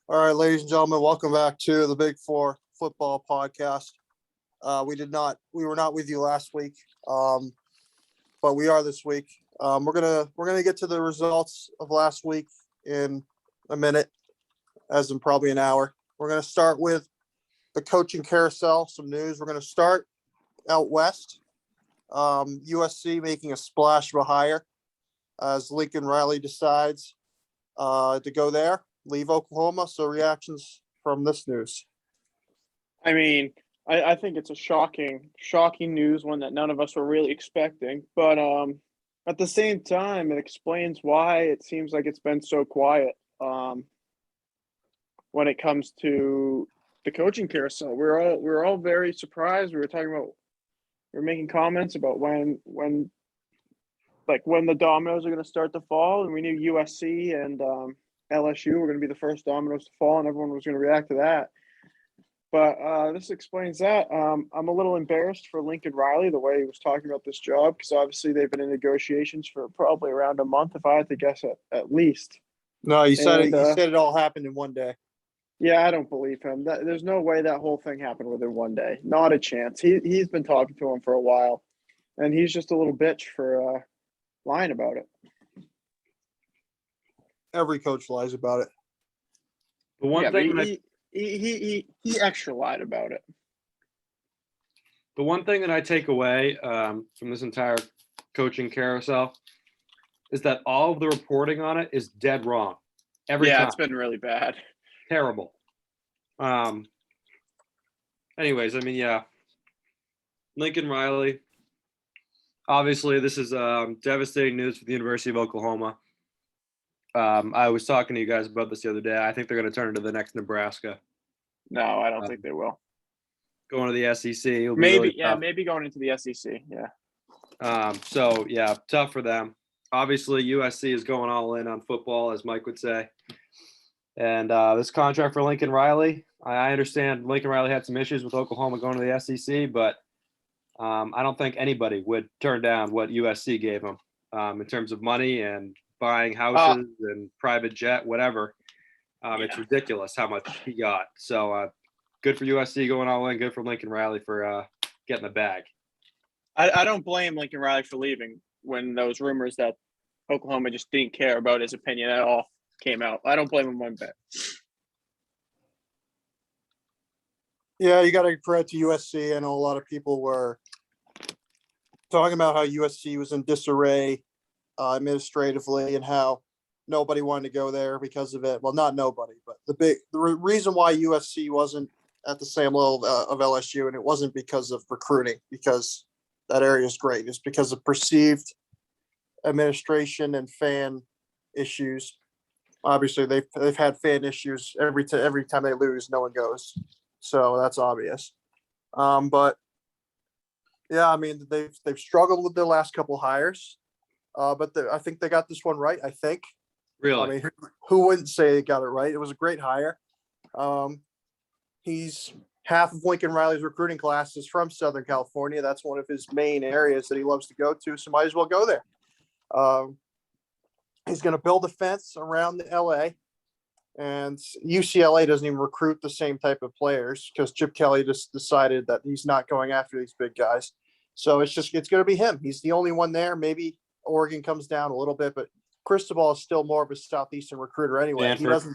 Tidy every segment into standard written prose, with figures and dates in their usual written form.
All right, ladies and gentlemen, welcome back to the Big Four Football Podcast. We were not with you last week, but we are this week. We're gonna get to the results of last week in a minute, as in probably an hour. We're gonna start with the coaching carousel. Some news. We're gonna start out west. USC making a splash of a hire as Lincoln Riley decides to go there. Leave Oklahoma. So reactions from this news. I mean, I think it's a shocking news, one that none of us were really expecting. But at the same time, it explains why it seems like it's been so quiet when it comes to the coaching carousel. We're all very surprised. We were making comments about when the dominoes are going to start to fall, and we knew USC and LSU were going to be the first dominoes to fall, and everyone was going to react to that. But this explains that. I'm a little embarrassed for Lincoln Riley, the way he was talking about this job, because obviously they've been in negotiations for probably around a month, if I had to guess at least. No, you said it all happened in one day. Yeah, I don't believe him. There's no way that whole thing happened within one day. Not a chance. He's been talking to him for a while, and he's just a little bitch for lying about it. Every coach lies about it. The one thing he extra lied about it. The one thing that I take away from this entire coaching carousel is that all of the reporting on it is dead wrong. Every time. It's been really bad. Terrible. Anyways, I mean, yeah. Lincoln Riley. Obviously, this is devastating news for the University of Oklahoma. I was talking to you guys about this the other day. I think they're going to turn into the next Nebraska. No, I don't think they will. Going to the SEC. Maybe going into the SEC. Yeah. So, yeah, tough for them. Obviously, USC is going all in on football, as Mike would say. And this contract for Lincoln Riley, I understand Lincoln Riley had some issues with Oklahoma going to the SEC, but I don't think anybody would turn down what USC gave him in terms of money and buying houses and private jet, whatever. It's ridiculous how much he got. So good for USC going all in. Good for Lincoln Riley for getting the bag. I don't blame Lincoln Riley for leaving when those rumors that Oklahoma just didn't care about his opinion at all came out. I don't blame him one bit. Yeah, you got to credit to USC. I know a lot of people were talking about how USC was in disarray administratively and how nobody wanted to go there because of it. Well, not nobody, but the reason why USC wasn't at the same level of LSU, and it wasn't because of recruiting, because that area is great. It's because of perceived administration and fan issues. Obviously, they've had fan issues every time they lose, no one goes. So that's obvious. But yeah, I mean they've struggled with their last couple hires, but I think they got this one right. I think. Really? I mean, who wouldn't say they got it right? It was a great hire. He's half of Lincoln Riley's recruiting class is from Southern California. That's one of his main areas that he loves to go to. So might as well go there. He's going to build a fence around the LA, and UCLA doesn't even recruit the same type of players because Chip Kelly just decided that he's not going after these big guys. So it's going to be him. He's the only one there. Maybe Oregon comes down a little bit, but Cristobal is still more of a Southeastern recruiter anyway. Stanford.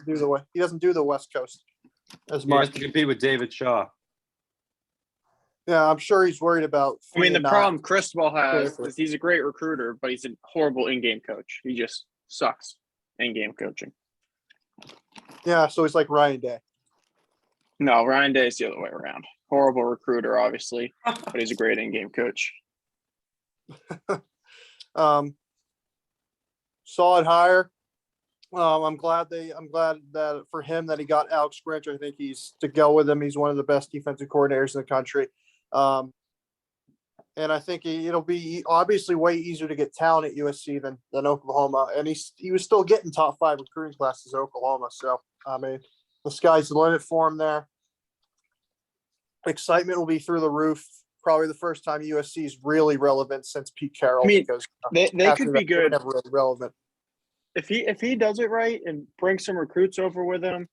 He doesn't do the West Coast as much. He has to compete with David Shaw. Yeah, I'm sure he's worried about. I mean, the problem Cristobal has is he's a great recruiter, but he's a horrible in-game coach. He just sucks in-game coaching. Yeah, so he's like Ryan Day. No, Ryan Day is the other way around. Horrible recruiter, obviously, but he's a great in-game coach. Solid hire. I'm glad that for him that he got Alex Grinch. I think he's to go with him. He's one of the best defensive coordinators in the country. And I think it'll be obviously way easier to get talent at USC than Oklahoma. And he was still getting top 5 recruiting classes at Oklahoma. So, I mean, the sky's the limit for him there. Excitement will be through the roof. Probably the first time USC is really relevant since Pete Carroll. I mean, because they could be good. Never really relevant. If he does it right and brings some recruits over with him,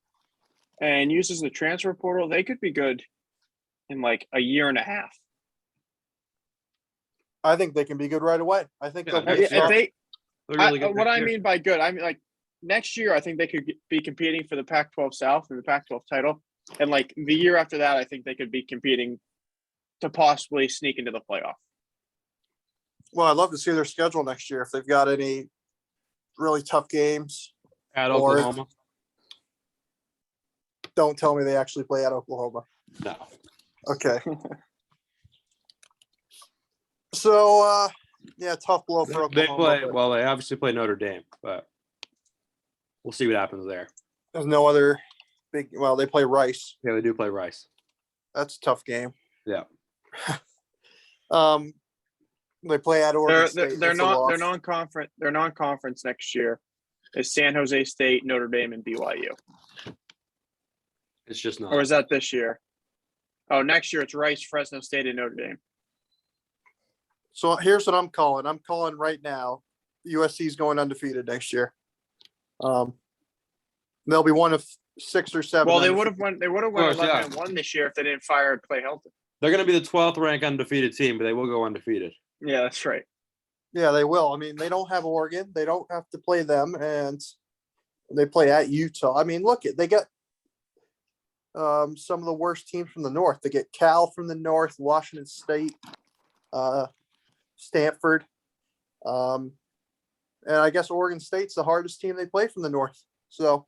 and uses the transfer portal, they could be good in like a year and a half. I think they can be good right away. I think Yeah, they'll next be year. If they, They're really good what next I year. mean by good, I mean like next year, I think they could be competing for the Pac-12 South and the Pac-12 title, and like the year after that, I think they could be competing to possibly sneak into the playoff. Well, I'd love to see their schedule next year if they've got any really tough games. At or- Oklahoma. Don't tell me they actually play at Oklahoma. No. Okay. So, yeah, tough blow for They Oklahoma. play but well. They obviously play Notre Dame, but we'll see what happens there. There's no other big. Well, they play Rice. Yeah, they do play Rice. That's a tough game. Yeah. They play at Oregon State. They're That's a not loss. they're non-conference. They're non-conference next year. Is San Jose State, Notre Dame, and BYU, It's just not. or is that this year? Oh, next year it's Rice, Fresno State, and Notre Dame. So here's what I'm calling. I'm calling right now. USC is going undefeated next year. They'll be one of 6 or 7. Well, they would have won. They would have won Of course, 11-1 this year if they didn't fire Clay Helton. They're going to be the 12th ranked undefeated team, but they will go undefeated. Yeah, that's right. Yeah, they will. I mean, they don't have Oregon. They don't have to play them, and they play at Utah. I mean, look, they get some of the worst teams from the North. They get Cal from the North, Washington State, Stanford, and I guess Oregon State's the hardest team they play from the North. So,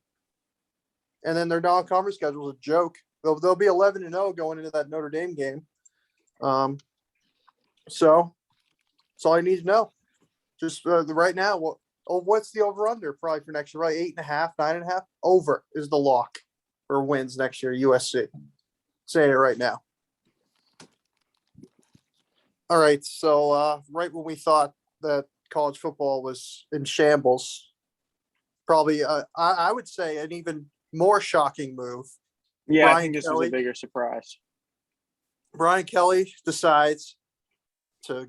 and then their non-conference schedule is a joke. They'll be 11-0 going into that Notre Dame game. So that's all I need to know. Just right now, what's the over/under probably for next year? Right, 8.5, 9.5. Over is the lock for wins next year. USC. Saying it right now. All right, so right when we thought that college football was in shambles, probably I would say an even more shocking move. Yeah, I Brian think this Kelly. was a bigger surprise. Brian Kelly decides to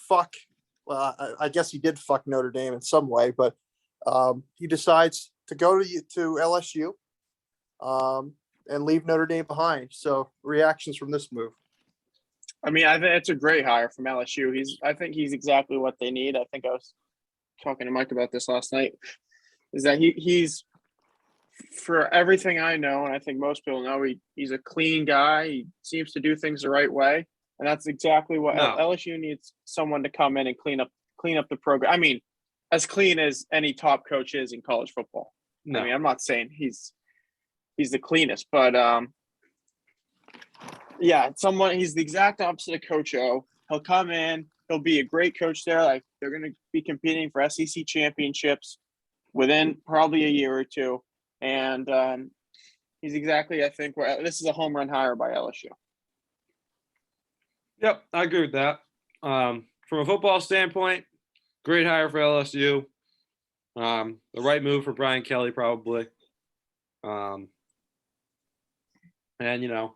fuck. Well, I guess he did fuck Notre Dame in some way, but he decides to go to LSU and leave Notre Dame behind. So reactions from this move. I mean, I think it's a great hire from LSU. I think he's exactly what they need. I think I was talking to Mike about this last night. Is that he's for everything I know, and I think most people know, he's a clean guy. He seems to do things the right way, and that's exactly what LSU needs. Someone to come in and clean up the program. I mean, as clean as any top coach is in college football. No. I mean, I'm not saying he's the cleanest, but yeah, he's the exact opposite of Coach O. He'll come in, he'll be a great coach there. Like they're going to be competing for SEC championships within probably a year or two. And he's exactly, I think, where this is a home run hire by LSU. Yep, I agree with that. From a football standpoint, great hire for LSU. The right move for Brian Kelly, probably. And, the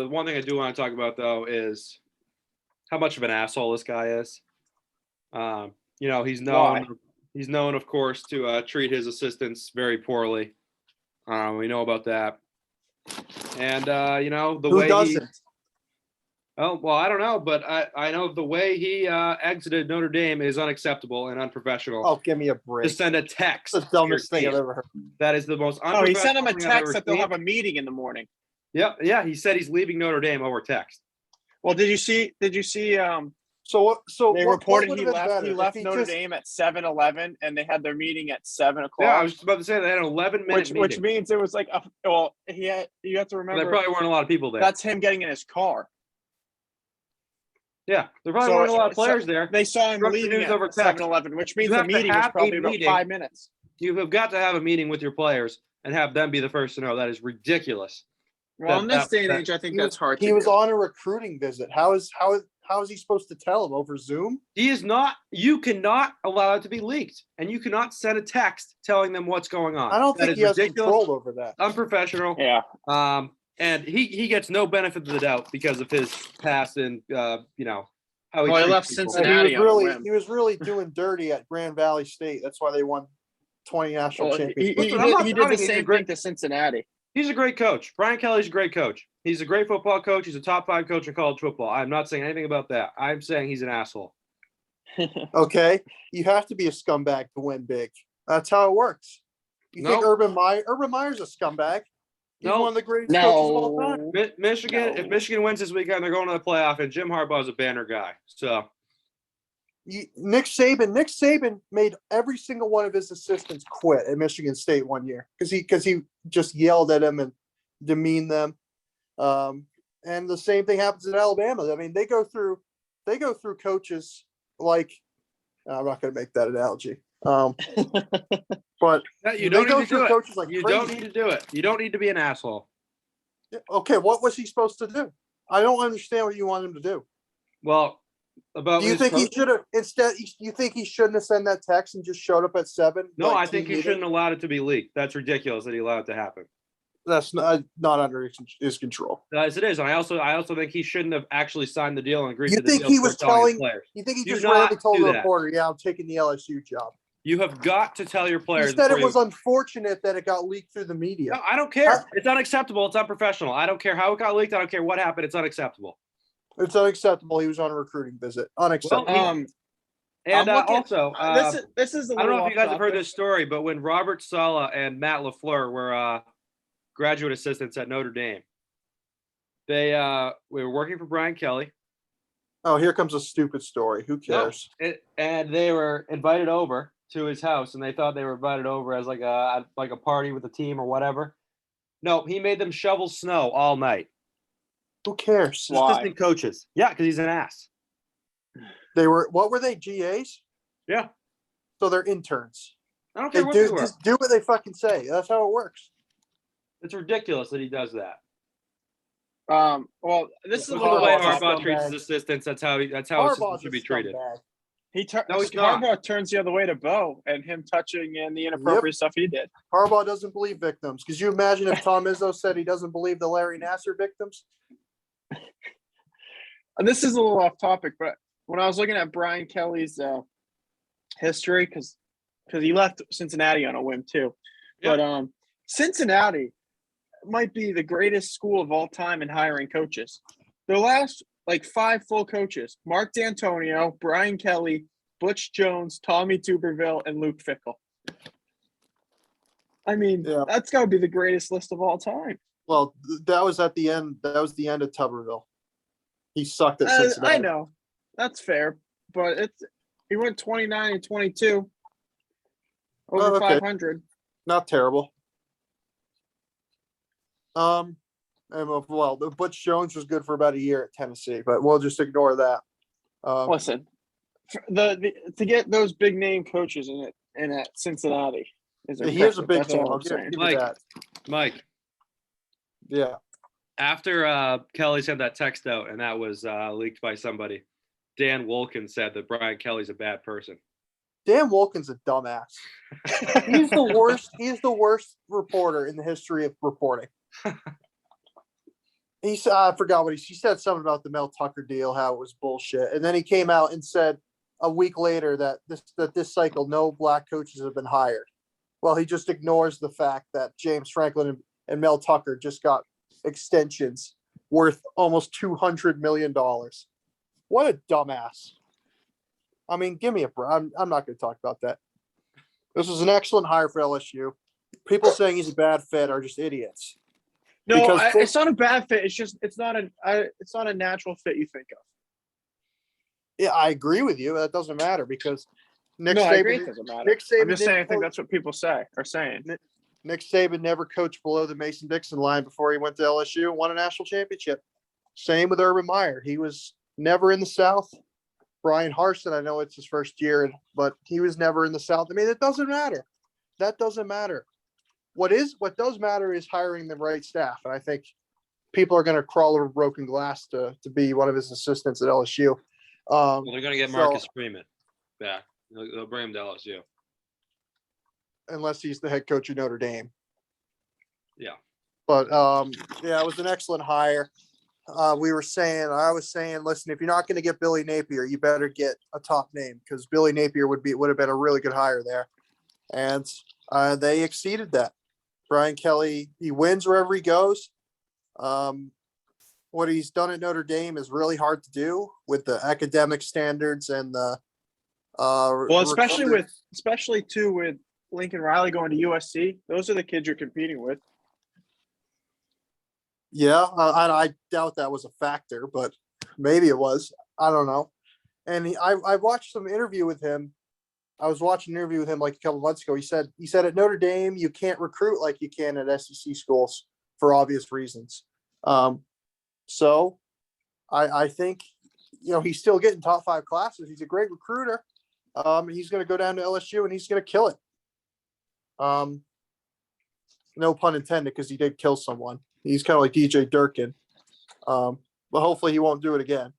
one thing I do want to talk about, though, is how much of an asshole this guy is. He's known, of course, to treat his assistants very poorly. We know about that. And, the Who way doesn't? Oh, well, I don't know, but I know the way he exited Notre Dame is unacceptable and unprofessional. Oh, give me a break. To send a text. That's the dumbest to your thing I've team. ever heard. That is the most Oh, he sent him a unprofessional thing I've text ever that they'll seen. have a meeting in the morning. Yeah, he said he's leaving Notre Dame over text. Well, did you see? So what? So They what reported would he have been left. better He if left Notre just- Dame at 7:11, and they had their meeting at 7:00. Yeah, I was just about to say they had an 11-minute meeting. Which means it was like you have to remember There probably weren't a lot of people there. that's him getting in his car. Yeah, there probably So- weren't a lot of players there. They saw him Structured leaving news at over text. 7:11, which means You the have to meeting was have a probably about meeting. 5 minutes. You have got to have a meeting with your players and have them be the first to know. That is ridiculous. Well, in this day and that- age, I think He that's was- hard. He to was do. on a recruiting visit. How is he supposed to tell him over Zoom? He is not. You cannot allow it to be leaked, and you cannot send a text telling them what's going on. I don't That think is he has ridiculous, control over that. unprofessional. Yeah. And he gets no benefit of the doubt because of his past and how he Well, he treats left people. Cincinnati. He on a was whim. really doing dirty at Grand Valley State. That's why they won 20 national Well, championships. Listen, I'm not he did doubting the he's a same great- thing to Cincinnati. He's a great coach. Brian Kelly's a great coach. He's a great football coach. He's a top 5 coach in college football. I'm not saying anything about that. I'm saying he's an asshole. Okay, you have to be a scumbag to win big. That's how it works. You think No. Urban Meyer's a scumbag? He's No. one of the greatest coaches of all time. Michigan, No. if Michigan wins this weekend, they're going to the playoff, and Jim Harbaugh's a banner guy. So Nick Saban made every single one of his assistants quit at Michigan State one year because he just yelled at them and demeaned them. And the same thing happens at Alabama. I mean, they go through coaches like I'm not going to make that analogy. But you they don't go need to through do it. coaches like You crazy. don't need to do it. You don't need to be an asshole. Okay, what was he supposed to do? I don't understand what you want him to do. Well, about Do you his think he coach- should have instead? You think he shouldn't have sent that text and just showed up at 7? No, like, I think team he meeting? shouldn't have allowed it to be leaked. That's ridiculous that he allowed it to happen. That's not under his control. As it is, and I also think he shouldn't have actually signed the deal and agreed You to the think deal he before was telling his telling- players. You think he Do just not randomly told do the that. reporter, "Yeah, I'm taking the LSU job"? You have got to tell your He players. said it before was unfortunate that it got leaked through the media. No, I don't care. It's unacceptable. It's unprofessional. I don't care how it got leaked. I don't care what happened. It's unacceptable. It's unacceptable. He was on a recruiting visit. Unacceptable. And I'm looking- also, this is a I don't know little if you guys have heard off-topic. this story, but when Robert Saleh and Matt LaFleur were graduate assistants at Notre Dame, we were working for Brian Kelly. Oh, here comes a stupid story. Who cares? And they were invited over to his house, and they thought they were invited over as like a party with the team or whatever. No, he made them shovel snow all night. Who cares? Why? Assistant coaches. Yeah, because he's an ass. What were they? GAs? Yeah. So they're interns. I don't They care what they do were. just do what they fucking say. That's how it works. It's ridiculous that he does that. Well, this is a This is little the way Harbaugh's Harbaugh a treats his scumbag. assistants. That's how Harbaugh's assistants should a be treated. scumbag. No, he's not. Harbaugh turns the other way to Bo and him touching and the inappropriate stuff he did. Harbaugh doesn't believe victims. Could you imagine if Tom Izzo said he doesn't believe the Larry Nassar victims? And this is a little off topic, but when I was looking at Brian Kelly's history, because he left Cincinnati on a whim too, Yeah. but Cincinnati might be the greatest school of all time in hiring coaches. Their last 5 full coaches: Mark D'Antonio, Brian Kelly, Butch Jones, Tommy Tuberville, and Luke Fickell. I mean, Yeah. that's got to be the greatest list of all time. Well, that was at the end. That was the end of Tuberville. He sucked at Cincinnati. I know, that's fair, but he went 29 and 22, over Oh, okay. 500. Not terrible. And well, Butch Jones was good for about a year at Tennessee, but we'll just ignore that. Listen, to get those big name coaches in at Cincinnati is He is a impressive. big That's name. all I'll I'm give saying. you Mike. that. Mike, Yeah. after Kelly sent that text out and that was leaked by somebody, Dan Wolken said that Brian Kelly's a bad person. Dan Wolken's a dumbass. He's the worst. He's the worst reporter in the history of reporting. I forgot what he said something about the Mel Tucker deal, how it was bullshit, and then he came out and said a week later that this cycle no black coaches have been hired. Well, he just ignores the fact that James Franklin and Mel Tucker just got extensions worth almost $200 million. What a dumbass. I mean, give me a break. I'm not going to talk about that. This was an excellent hire for LSU. People saying he's a bad fit are just idiots. No, Because it's not a bad fit. It's just it's not a natural fit you think of. Yeah, I agree with you. That doesn't matter because Nick I agree. Saban. It doesn't matter. Nick Saban I'm just saying. I didn't think coach- that's what people are saying. Nick Saban never coached below the Mason-Dixon line before he went to LSU and won a national championship. Same with Urban Meyer. He was never in the South. Brian Harsin, I know it's his first year, but he was never in the South. I mean, it doesn't matter. That doesn't matter. What does matter is hiring the right staff. And I think people are going to crawl over broken glass to be one of his assistants at LSU. Well, they're going to get So- Marcus Freeman back. They'll bring him to LSU. Unless he's the head coach of Notre Dame. Yeah. But yeah, it was an excellent hire. I was saying, listen, if you're not going to get Billy Napier, you better get a top name because Billy Napier would have been a really good hire there. And They exceeded that. Brian Kelly, he wins wherever he goes. What he's done at Notre Dame is really hard to do with the academic standards and the Well, especially too with Lincoln Riley going to USC. Those are the kids you're competing with. Yeah, I doubt that was a factor, but maybe it was. I don't know. And I watched some interview with him. I was watching an interview with him like a couple months ago. He said at Notre Dame you can't recruit like you can at SEC schools for obvious reasons. So I think he's still getting top 5 classes. He's a great recruiter. He's going to go down to LSU and he's going to kill it. No pun intended, because he did kill someone. He's kind of like DJ Durkin. But hopefully he won't do it again.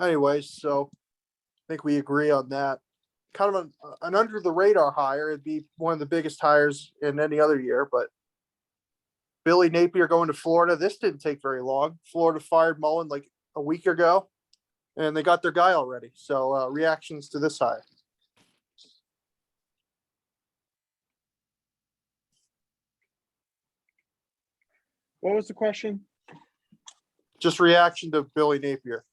Anyways, so I think we agree on that. Kind of an under the radar hire. It'd be one of the biggest hires in any other year, but Billy Napier going to Florida. This didn't take very long. Florida fired Mullen like a week ago, and they got their guy already. So reactions to this hire. What was the question? Just reaction to Billy Napier.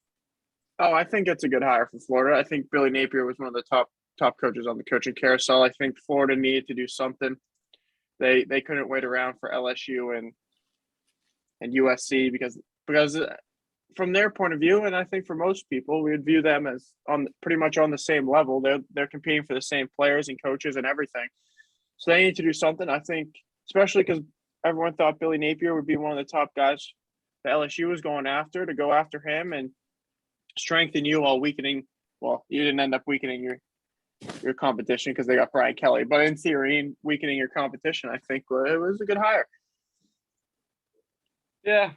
Oh, I think it's a good hire for Florida. I think Billy Napier was one of the top coaches on the coaching carousel. I think Florida needed to do something. They couldn't wait around for LSU and USC because from their point of view, and I think for most people, we would view them as pretty much on the same level. They're competing for the same players and coaches and everything. So they need to do something. I think, especially because everyone thought Billy Napier would be one of the top guys that LSU was going after, to go after him and strengthen you while weakening. Well, you didn't end up weakening your competition because they got Brian Kelly, but in theory, weakening your competition, I think it was a good hire. Yeah,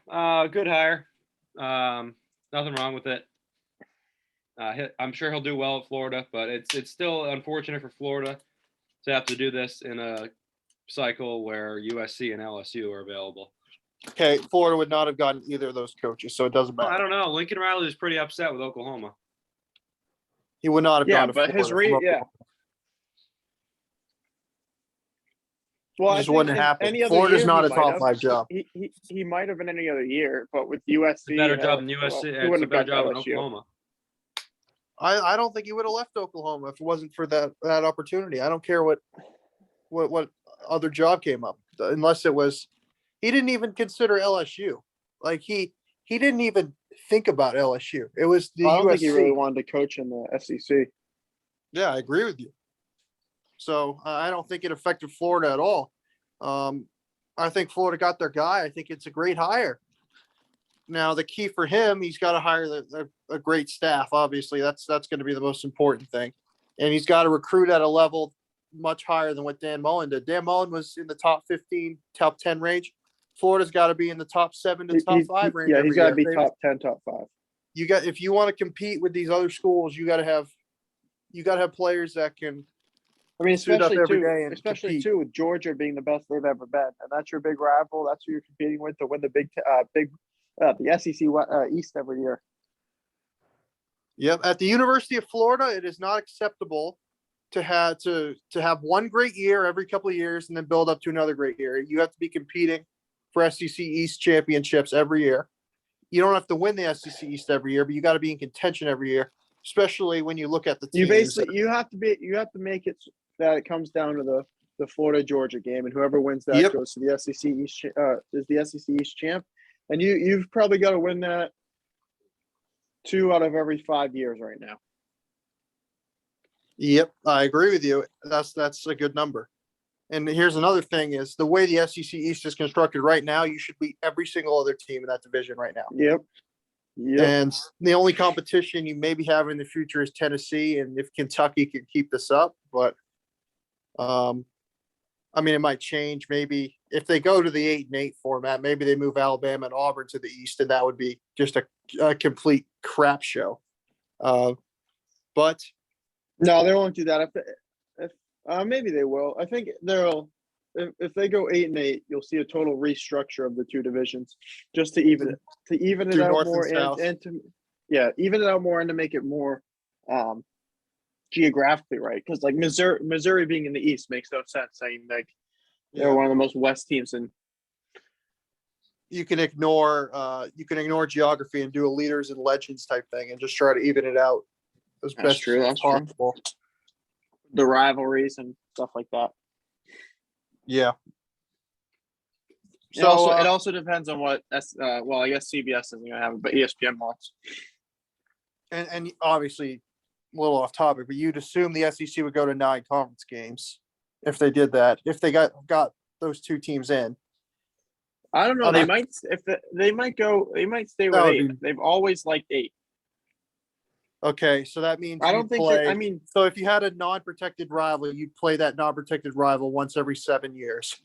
good hire. Nothing wrong with it. I'm sure he'll do well at Florida, but it's still unfortunate for Florida to have to do this in a cycle where USC and LSU are available. Okay, Florida would not have gotten either of those coaches, so it doesn't matter. I don't know. Lincoln Riley was pretty upset with Oklahoma. He would not have gone to but Florida. Well, it just wouldn't happen. Florida's not a top 5 job. He might have been any other year, but with USC, it's a better job than USC. It's a better job than Oklahoma. I don't think he would have left Oklahoma if it wasn't for that opportunity. I don't care what other job came up, unless it was. He didn't even consider LSU. Like he didn't even think about LSU. It was the USC. I don't think he really wanted to coach in the SEC. Yeah, I agree with you. So I don't think it affected Florida at all. I think Florida got their guy. I think it's a great hire. Now the key for him, he's got to hire a great staff. Obviously, that's going to be the most important thing, and he's got to recruit at a level much higher than what Dan Mullen did. Dan Mullen was in the top 15, top 10 range. Florida's got to be in the top 7 to top 5 range. Yeah, he's got to be top 10, top 5. If you want to compete with these other schools, you got to have players that can. I mean, especially too with Georgia being the best they've ever been, and that's your big rival. That's who you're competing with to win the the SEC East every year. Yep, at the University of Florida, it is not acceptable to have one great year every couple of years and then build up to another great year. You have to be competing for SEC East championships every year. You don't have to win the SEC East every year, but you got to be in contention every year, especially when you look at the teams. You have to make it that it comes down to the Florida Georgia game, and whoever wins that goes to the SEC East is the SEC East champ. And you've probably got to win that 2 out of every 5 years right now. Yep, I agree with you. That's a good number. And here's another thing: is the way the SEC East is constructed right now, you should beat every single other team in that division right now. Yep. And the only competition you maybe have in the future is Tennessee, and if Kentucky can keep this up, but I mean, it might change. Maybe if they go to the 8-8 format, maybe they move Alabama and Auburn to the East, and that would be just a complete crap show. But no, they won't do that. If maybe they will. I think they'll. If they go 8-8, you'll see a total restructure of the 2 divisions, just to even it out more and to even it out more and to make it more geographically right, because like Missouri being in the East makes no sense. I mean, like they're Yeah. one of the most West teams in. You can ignore geography and do a leaders and legends type thing and just try to even it out as That's best true. as That's true. possible. The rivalries and stuff like that. Yeah. So it also depends on what I guess CBS isn't gonna have it, but ESPN wants. and obviously a little off topic, but you'd assume the SEC would go to 9 conference games if they did that, if they got those 2 teams in. I don't know. They might they might stay with 8. They've always liked 8. Okay, so that means I don't think play, I mean, so if you had a non-protected rival, you'd play that non-protected rival once every 7 years.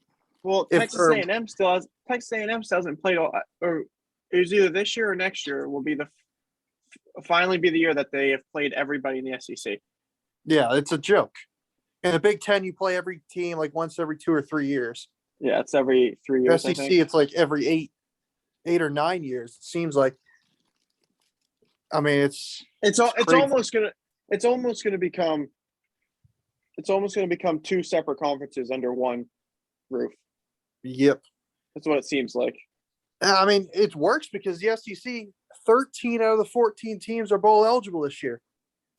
well, Texas A&M still hasn't played all, or it was either this year or next year will be finally be the year that they have played everybody in the SEC. Yeah, it's a joke. In the Big Ten, you play every team like once every 2 or 3 years. Yeah, it's every 3 years. SEC, it's like every 8 or 9 years. It seems like. I mean, it's almost gonna become 2 separate conferences under one roof. Yep. That's what it seems like. I mean, it works because the SEC, 13 out of the 14 teams are bowl eligible this year.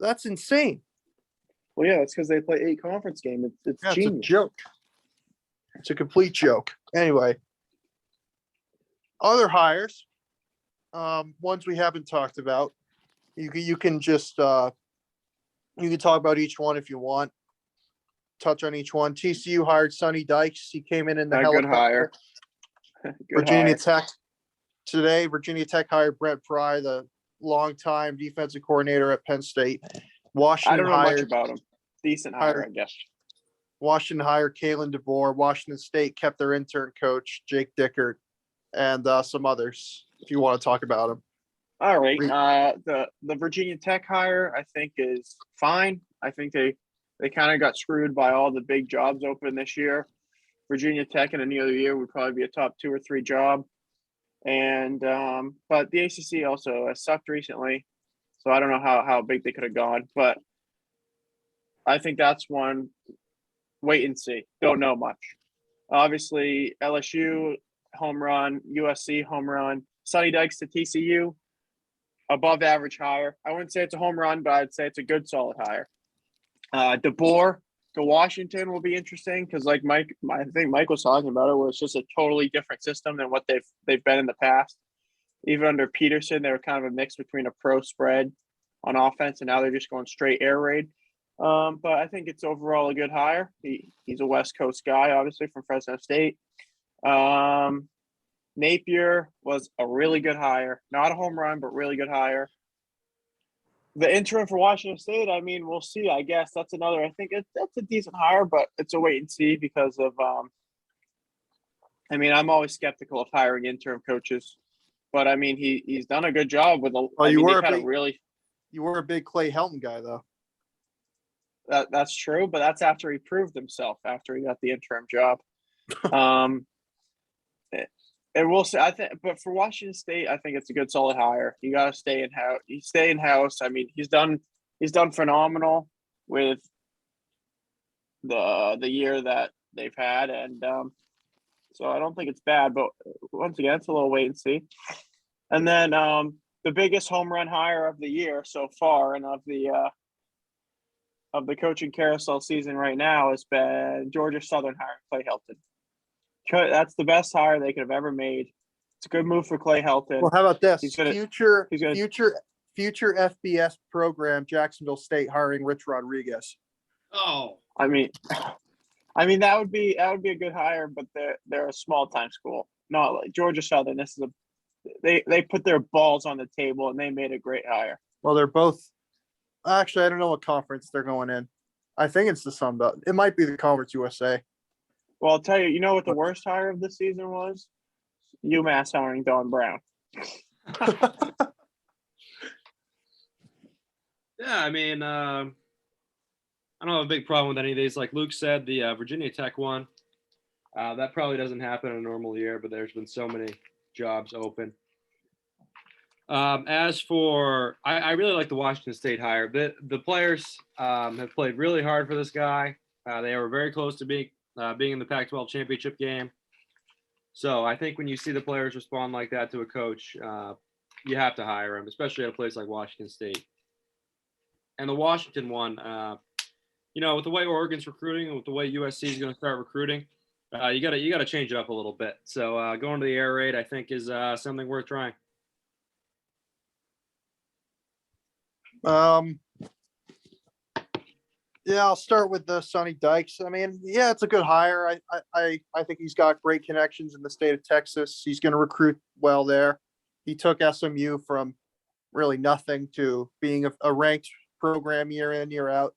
That's insane. Well, yeah, it's because they play 8 conference games. It's genius. It's a joke. It's a complete joke. Anyway, other hires, ones we haven't talked about. You can just you can talk about each one if you want. Touch on each one. TCU hired Sonny Dykes. He came in the good hire. Virginia Tech today. Virginia Tech hired Brett Pry, the longtime defensive coordinator at Penn State. Washington I don't know hired, much about him. Decent hire, I guess. Washington hired Kalen DeBoer. Washington State kept their intern coach, Jake Dickert, and some others, if you want to talk about them. All right. The Virginia Tech hire, I think, is fine. I think they kind of got screwed by all the big jobs open this year. Virginia Tech in any other year would probably be a top 2 or 3 job. And but the ACC also has sucked recently, so I don't know how big they could have gone. But I think that's one. Wait and see. Don't know much. Obviously, LSU home run, USC home run. Sonny Dykes to TCU, above average hire. I wouldn't say it's a home run, but I'd say it's a good solid hire. DeBoer to Washington will be interesting because, like I think Mike was talking about it, where it's just a totally different system than what they've been in the past. Even under Peterson, they were kind of a mix between a pro spread on offense, and now they're just going straight air raid. But I think it's overall a good hire. He's a West Coast guy, obviously from Fresno State. Napier was a really good hire, not a home run, but really good hire. The interim for Washington State, I mean, we'll see. I guess that's another. I think that's a decent hire, but it's a wait and see because of. I mean, I'm always skeptical of hiring interim coaches, but I mean, he's done a good job with a. Well, you were a big Clay Helton guy, though. That's true, but that's after he proved himself. After he got the interim job, and we'll see. I think, but for Washington State, I think it's a good, solid hire. You got to stay in house. You stay in house. I mean, he's done phenomenal with the year that they've had, and so I don't think it's bad. But once again, it's a little wait and see. And then the biggest home run hire of the year so far, and of the coaching carousel season right now, has been Georgia Southern hiring Clay Helton. That's the best hire they could have ever made. It's a good move for Clay Helton. Well, how about this? Future FBS program, Jacksonville State hiring Rich Rodriguez. Oh, I mean that would be a good hire, but they're a small time school. Not like Georgia Southern. This is they put their balls on the table and they made a great hire. Well, they're both. Actually, I don't know what conference they're going in. I think it's the Sun Belt. It might be the Conference USA. Well, I'll tell you. You know what the worst hire of the season was? UMass hiring Don Brown. Yeah, I mean, I don't have a big problem with any of these. Like Luke said, the Virginia Tech one, that probably doesn't happen in a normal year, but there's been so many jobs open. As for, I really like the Washington State hire. The players have played really hard for this guy. They were very close to being in the Pac-12 championship game. So I think when you see the players respond like that to a coach, you have to hire him, especially at a place like Washington State. And the Washington one, with the way Oregon's recruiting and with the way USC is going to start recruiting, you gotta change it up a little bit. So going to the air raid, I think, is something worth trying. Yeah, I'll start with the Sonny Dykes. I mean, yeah, it's a good hire. I think he's got great connections in the state of Texas. He's going to recruit well there. He took SMU from really nothing to being a ranked program year in, year out.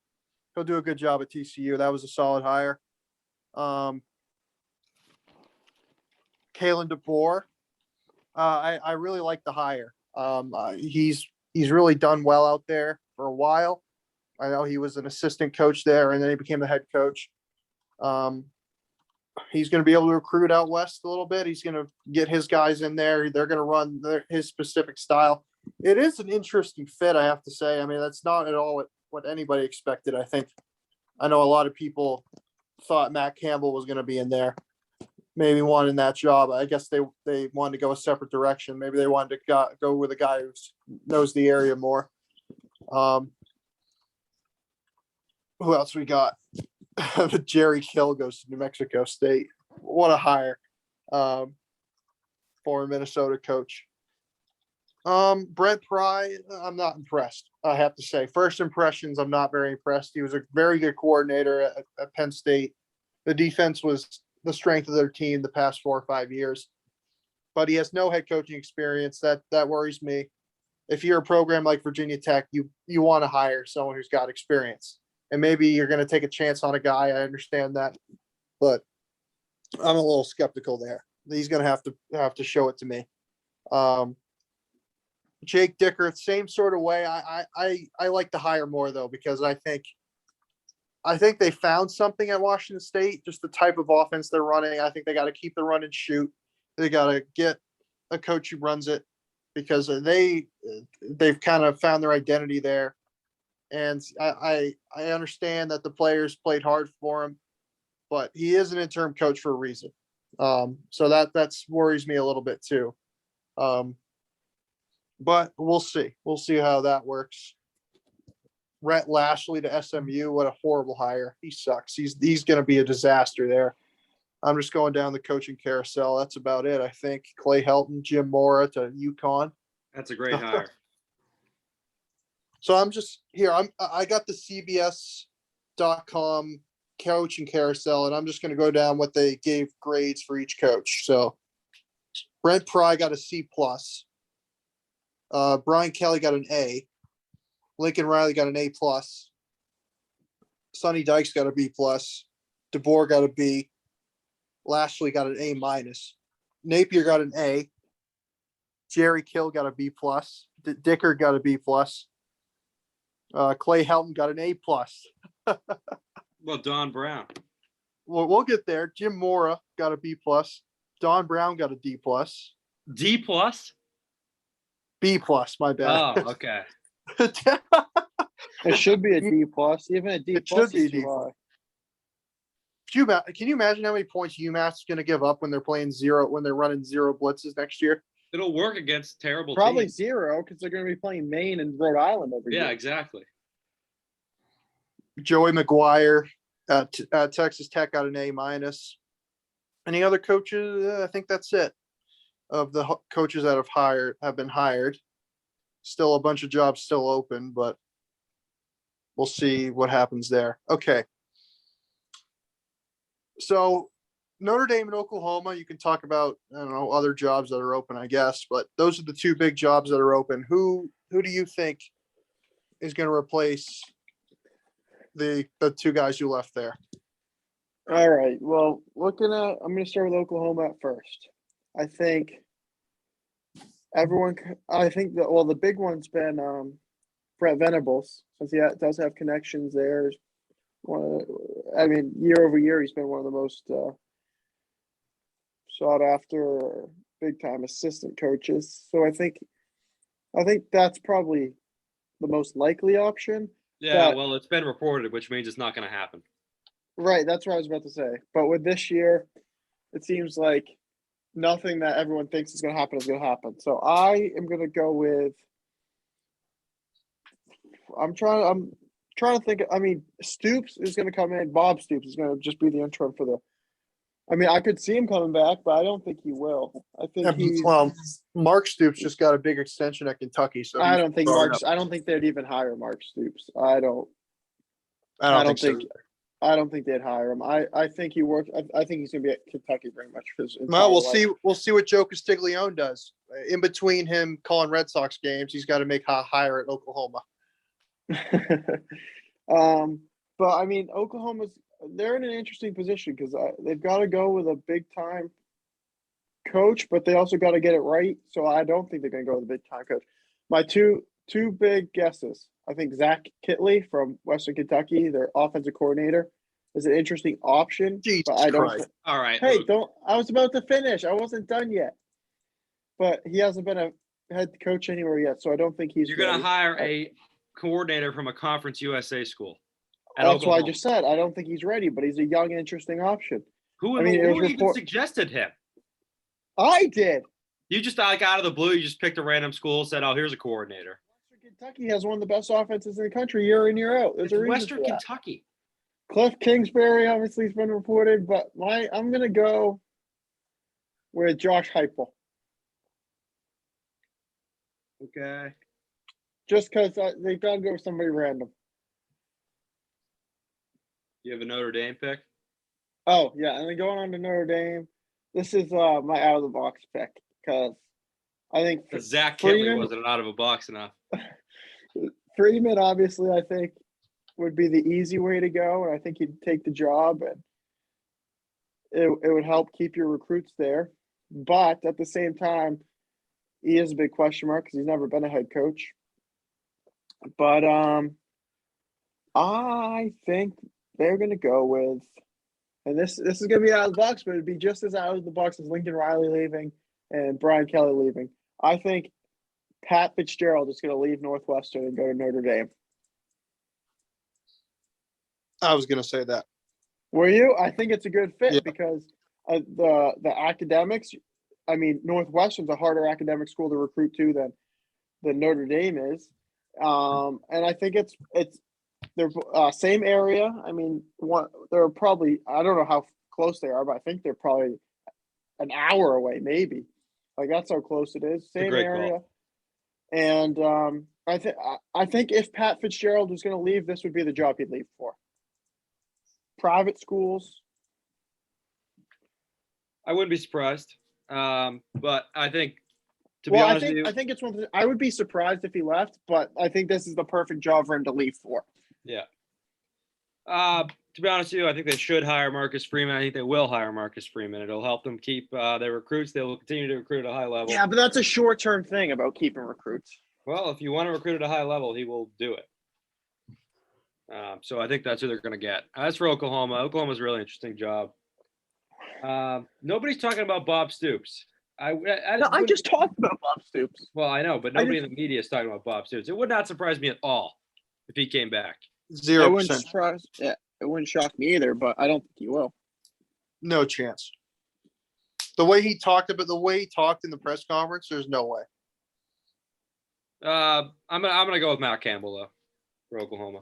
He'll do a good job at TCU. That was a solid hire. Kalen DeBoer, I really like the hire. He's really done well out there for a while. I know he was an assistant coach there, and then he became the head coach. He's going to be able to recruit out west a little bit. He's going to get his guys in there. They're going to run his specific style. It is an interesting fit, I have to say. I mean, that's not at all what anybody expected. I know a lot of people thought Matt Campbell was going to be in there, maybe wanting that job. I guess they wanted to go a separate direction. Maybe they wanted to go with a guy who knows the area more. Who else we got? Jerry Kill goes to New Mexico State. What a hire. Former Minnesota coach. Brent Pry, I'm not impressed, I have to say. First impressions, I'm not very impressed. He was a very good coordinator at Penn State. The defense was the strength of their team the past 4 or 5 years. But he has no head coaching experience. That worries me. If you're a program like Virginia Tech, you want to hire someone who's got experience. And maybe you're going to take a chance on a guy. I understand that, but I'm a little skeptical there. He's going to have to show it to me. Jake Dicker, same sort of way. I like the hire more though, because I think they found something at Washington State, just the type of offense they're running. I think they got to keep the run and shoot. They got to get a coach who runs it, because they've kind of found their identity there. And I understand that the players played hard for him, but he is an interim coach for a reason. So that worries me a little bit too. But we'll see. We'll see how that works. Rhett Lashley to SMU. What a horrible hire. He sucks. He's going to be a disaster there. I'm just going down the coaching carousel. That's about it, I think. Clay Helton, Jim Mora to UConn. That's a great hire. So I'm just here. I got the CBS.com coaching carousel, and I'm just going to go down what they gave grades for each coach. So Brent Pry got a C+. Brian Kelly got an A. Lincoln Riley got an A+. Sonny Dykes got a B+. DeBoer got a B. Lashley got an A-. Napier got an A. Jerry Kill got a B+. Dicker got a B+. Clay Helton got an A+. Well, Don Brown. Well, we'll get there. Jim Mora got a B+. Don Brown got a D+. D+? B+, my bad. Oh, okay. It should be a D+. Even a D+. It should be is D+. too high. Can you imagine how many points UMass is going to give up when they're running zero blitzes next year? It'll work against terrible Probably teams. 0, because they're going to be playing Maine and Rhode Island every year. Yeah, exactly. Joey McGuire at Texas Tech got an A-. Any other coaches? I think that's it. Of the coaches that have been hired. Still a bunch of jobs still open, but we'll see what happens there. Okay. So Notre Dame and Oklahoma, you can talk about, I don't know, other jobs that are open, I guess, but those are the two big jobs that are open. Who do you think is going to replace the two guys you left there? All right. Well, I'm going to start with Oklahoma at first. I think the big one's been Brett Venables, since he does have connections there. Year over year, he's been one of the most sought after big time assistant coaches. So I think I think that's probably the most likely option. Yeah, But- well, it's been reported, which means it's not going to happen. Right, that's what I was about to say. But with this year, it seems like nothing that everyone thinks is going to happen is going to happen. So I am going to go with. I'm trying to think. I mean, Stoops is going to come in. Bob Stoops is going to just be the interim for the. I mean, I could see him coming back, but I don't think he will. I think he's. Well, Mark Stoops just got a big extension at Kentucky, so I he's don't think growing Mark. up. I don't think they'd even hire Mark Stoops. I don't I don't think so. I don't think they'd hire him. I think he works. I think he's going to be at Kentucky pretty much for his Well, we'll entire see. life. We'll see what Joe Castiglione does. In between him calling Red Sox games, he's got to make a hire at Oklahoma. But I mean, they're in an interesting position because they've got to go with a big time coach, but they also got to get it right. So I don't think they're going to go with a big time coach. My two big guesses. I think Zach Kitley from Western Kentucky, their offensive coordinator, is an interesting option. Jesus but I don't. Christ. All right. Hey, Luke. don't. I was about to finish. I wasn't done yet. But he hasn't been a head coach anywhere yet, so I don't think he's. You're going ready. to hire a coordinator from a Conference USA school. at That's why I Oklahoma. just said I don't think he's ready, but he's a young, interesting option. Who, I mean, it was who even report- suggested him? I did. You just like out of the blue, you just picked a random school, said, "Oh, here's a coordinator." Western Kentucky has one of the best offenses in the country year in, year out. There's It's a reason Western for that. Kentucky. Cliff Kingsbury obviously has been reported, but I'm going to go with Josh Heupel Okay. just because they got to go with somebody random. You have a Notre Dame pick? Oh, yeah, and then going on to Notre Dame, this is my out-of-the-box pick because I think Because Zach Kitley Freeman- wasn't out of a box enough. Freeman, obviously, I think would be the easy way to go, and I think he'd take the job, and it would help keep your recruits there. But at the same time, he is a big question mark because he's never been a head coach. But I think they're going to go with, and this is going to be out of the box, but it'd be just as out of the box as Lincoln Riley leaving and Brian Kelly leaving. I think Pat Fitzgerald is going to leave Northwestern and go to Notre Dame. I was going to say that. Were you? I think it's a good fit Yeah. because the academics. I mean, Northwestern's a harder academic school to recruit to than Notre Dame is, and I think it's they're same area. I mean, they're probably, I don't know how close they are, but I think they're probably an hour away, maybe. Like that's how close it is. Same great area, call. and I think if Pat Fitzgerald was going to leave, this would be the job he'd leave for. Private schools. I wouldn't be surprised. But I think, to be honest with you, I think it's one. I would be surprised if he left, but I think this is the perfect job for him to leave for. yeah. To be honest with you, I think they should hire Marcus Freeman. I think they will hire Marcus Freeman. It'll help them keep their recruits. They will continue to recruit at a high level. Yeah, but that's a short-term thing about keeping recruits. Well, if you want to recruit at a high level, he will do it. So I think that's who they're going to get. As for Oklahoma, Oklahoma's a really interesting job. Nobody's talking about Bob Stoops. I just talked about Bob Stoops. Well, I know, but nobody in the media is talking about Bob Stoops. It would not surprise me at all if he came back. 0%. It wouldn't shock me either, but I don't think he will. No chance. The way he talked in the press conference, there's no way. I'm gonna go with Matt Campbell though for Oklahoma.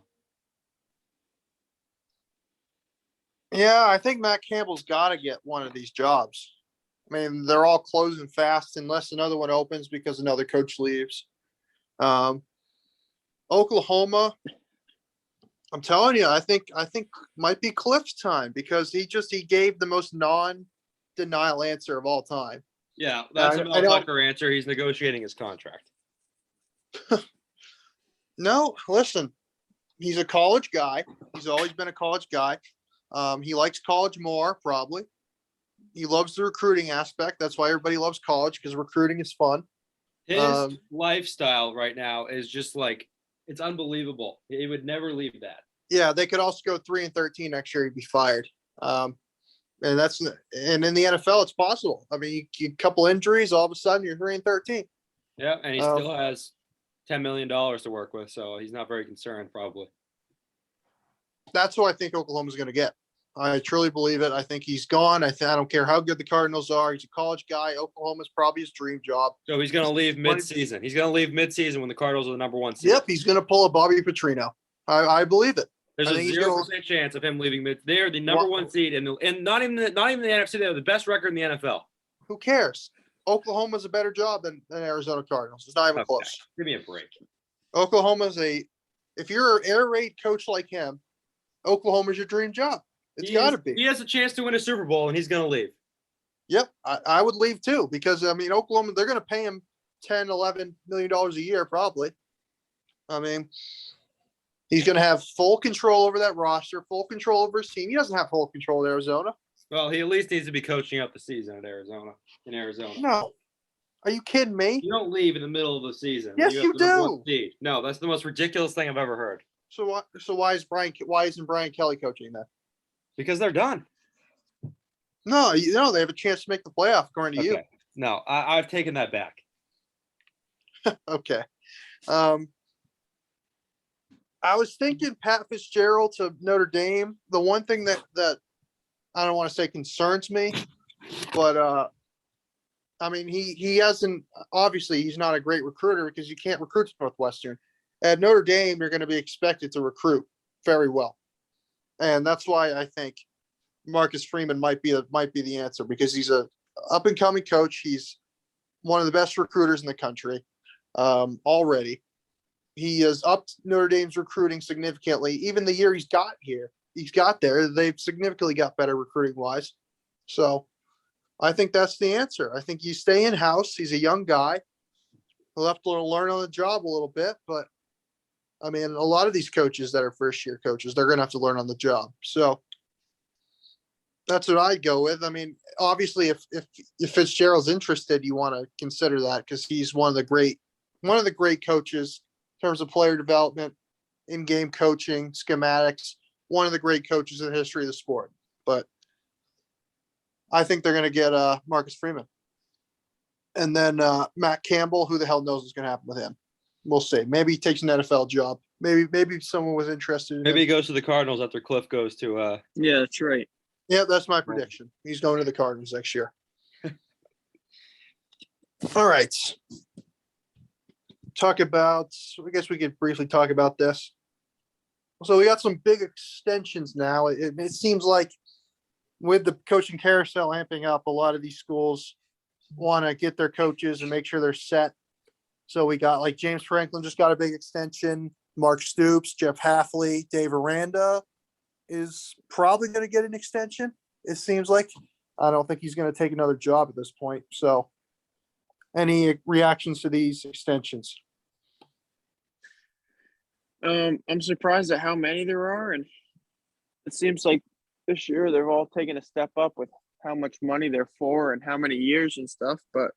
Yeah, I think Matt Campbell's got to get one of these jobs. I mean, they're all closing fast unless another one opens because another coach leaves. Oklahoma, I'm telling you, I think might be Cliff's time because he gave the most non-denial answer of all time. Yeah, that's a I Mel don't- Tucker answer. He's negotiating his contract. No, listen, he's a college guy. He's always been a college guy. He likes college more, probably. He loves the recruiting aspect. That's why everybody loves college because recruiting is fun. His lifestyle right now is just like, it's unbelievable. He would never leave that. Yeah, they could also go 3-13 next year. He'd be fired. And in the NFL, it's possible. I mean, you couple injuries, all of a sudden you're 3-13. Yeah, and he still has $10 million to work with, so he's not very concerned probably. That's what I think Oklahoma's going to get. I truly believe it. I think he's gone. I don't care how good the Cardinals are. He's a college guy. Oklahoma's probably his dream job. So he's going to leave mid-season. He's going to leave mid-season when the Cardinals are the number 1 seed. Yep, he's going to pull a Bobby Petrino. I believe it. There's I a think he's 0% chance of him leaving mid. They're the number 1 seed, and not even the NFC. They have the best record in the NFL. Who cares? Oklahoma's a better job than Arizona Cardinals. It's not even close. Give me a break. Oklahoma's if you're an air raid coach like him, Oklahoma's your dream job. It's got to be. He has a chance to win a Super Bowl, and he's going to leave. Yep, I would leave too because I mean Oklahoma, they're going to pay him $10-11 million a year probably. I mean, he's going to have full control over that roster, full control over his team. He doesn't have full control at Arizona. Well, he at least needs to be coaching up the season at Arizona. In Arizona. No, are you kidding me? You don't leave in the middle of the season. Yes, you do. No, that's the most ridiculous thing I've ever heard. So what? So why isn't Brian Kelly coaching then? Because they're done. No, they have a chance to make the playoff according to you. No, I've taken that back. Okay. I was thinking Pat Fitzgerald to Notre Dame. The one thing that I don't want to say concerns me, but I mean he hasn't, obviously he's not a great recruiter because you can't recruit to Northwestern. At Notre Dame, you're going to be expected to recruit very well. And that's why I think Marcus Freeman might be the answer because he's a up and coming coach. He's one of the best recruiters in the country already. He has upped Notre Dame's recruiting significantly. Even the year he's got there, they've significantly got better recruiting wise. So I think that's the answer. I think you stay in house. He's a young guy. He'll have to learn on the job a little bit, but I mean, a lot of these coaches that are first year coaches, they're going to have to learn on the job. So that's what I'd go with. I mean, obviously if Fitzgerald's interested, you want to consider that because he's one of the great coaches in terms of player development, in-game coaching, schematics, one of the great coaches in the history of the sport. But I think they're going to get Marcus Freeman. And then Matt Campbell, who the hell knows what's going to happen with him? We'll see. Maybe he takes an NFL job. Maybe someone was interested in Maybe him. he goes to the Cardinals after Cliff goes to Yeah, that's right. Yeah, that's my prediction. He's going to the Cardinals next year. All right. I guess we could briefly talk about this. So we got some big extensions now. It seems like with the coaching carousel amping up, a lot of these schools want to get their coaches and make sure they're set. So we got like James Franklin just got a big extension. Mark Stoops, Jeff Haffley, Dave Aranda is probably going to get an extension. It seems like. I don't think he's going to take another job at this point. So any reactions to these extensions? I'm surprised at how many there are, and it seems like this year they've all taken a step up with how much money they're for and how many years and stuff. But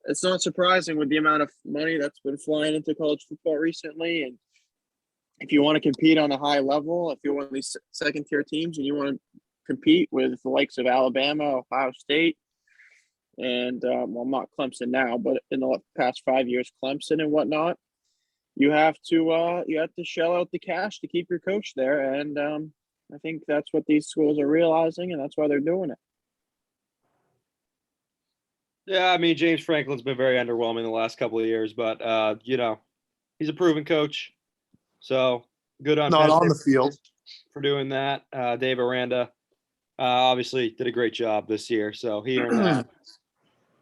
it's not surprising with the amount of money that's been flying into college football recently. And if you want to compete on a high level, if you're one of these second-tier teams and you want to compete with the likes of Alabama, Ohio State, and well, not Clemson now, but in the past 5 years, Clemson and whatnot, you have to shell out the cash to keep your coach there. And I think that's what these schools are realizing, and that's why they're doing it. Yeah, I mean, James Franklin's been very underwhelming the last couple of years, but he's a proven coach. So good on Not Penn on the State field for doing that. Dave Aranda obviously did a great job this year, so he earned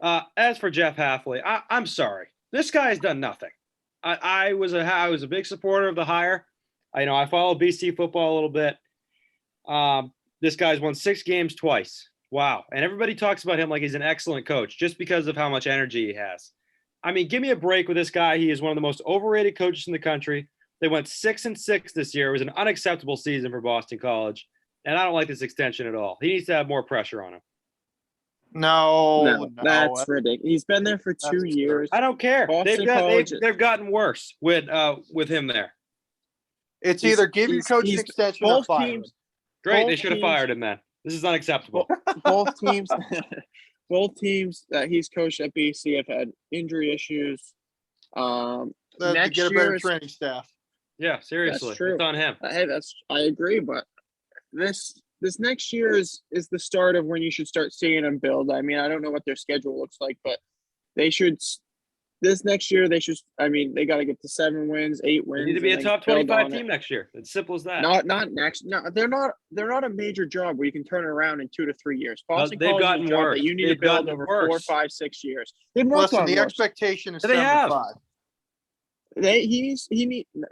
that. As for Jeff Haffley, I'm sorry. This guy has done nothing. I was a big supporter of the hire. I follow BC football a little bit. This guy's won 6 games twice. Wow. And everybody talks about him like he's an excellent coach just because of how much energy he has. I mean, give me a break with this guy. He is one of the most overrated coaches in the country. They went 6-6 this year. It was an unacceptable season for Boston College. And I don't like this extension at all. He needs to have more pressure on him. No, That's ridiculous. He's been there for 2 years. I don't care. Boston They've gotten worse with him there. It's either give your coach an extension or fire him. Great. They should have fired him then. This is unacceptable. Both teams that he's coached at BC have had injury issues. That's To next get a better year is- training staff. Yeah, seriously, true. it's on him. Hey, I agree, but this next year is the start of when you should start seeing them build. I mean, I don't know what their schedule looks like, but they should. This next year, they should. I mean, they got to get to 7 wins, 8 wins. They need to be a and top then build 25 on team it. next year. It's simple as that. Not next. No, they're not a major job where you can turn it around in 2 to 3 years. Boston they've College is gotten a job worse. that you need They've to build gotten over 4, worse. 5, 6 years. They've not Listen, gotten the worse. expectation is They 7 have. and 5.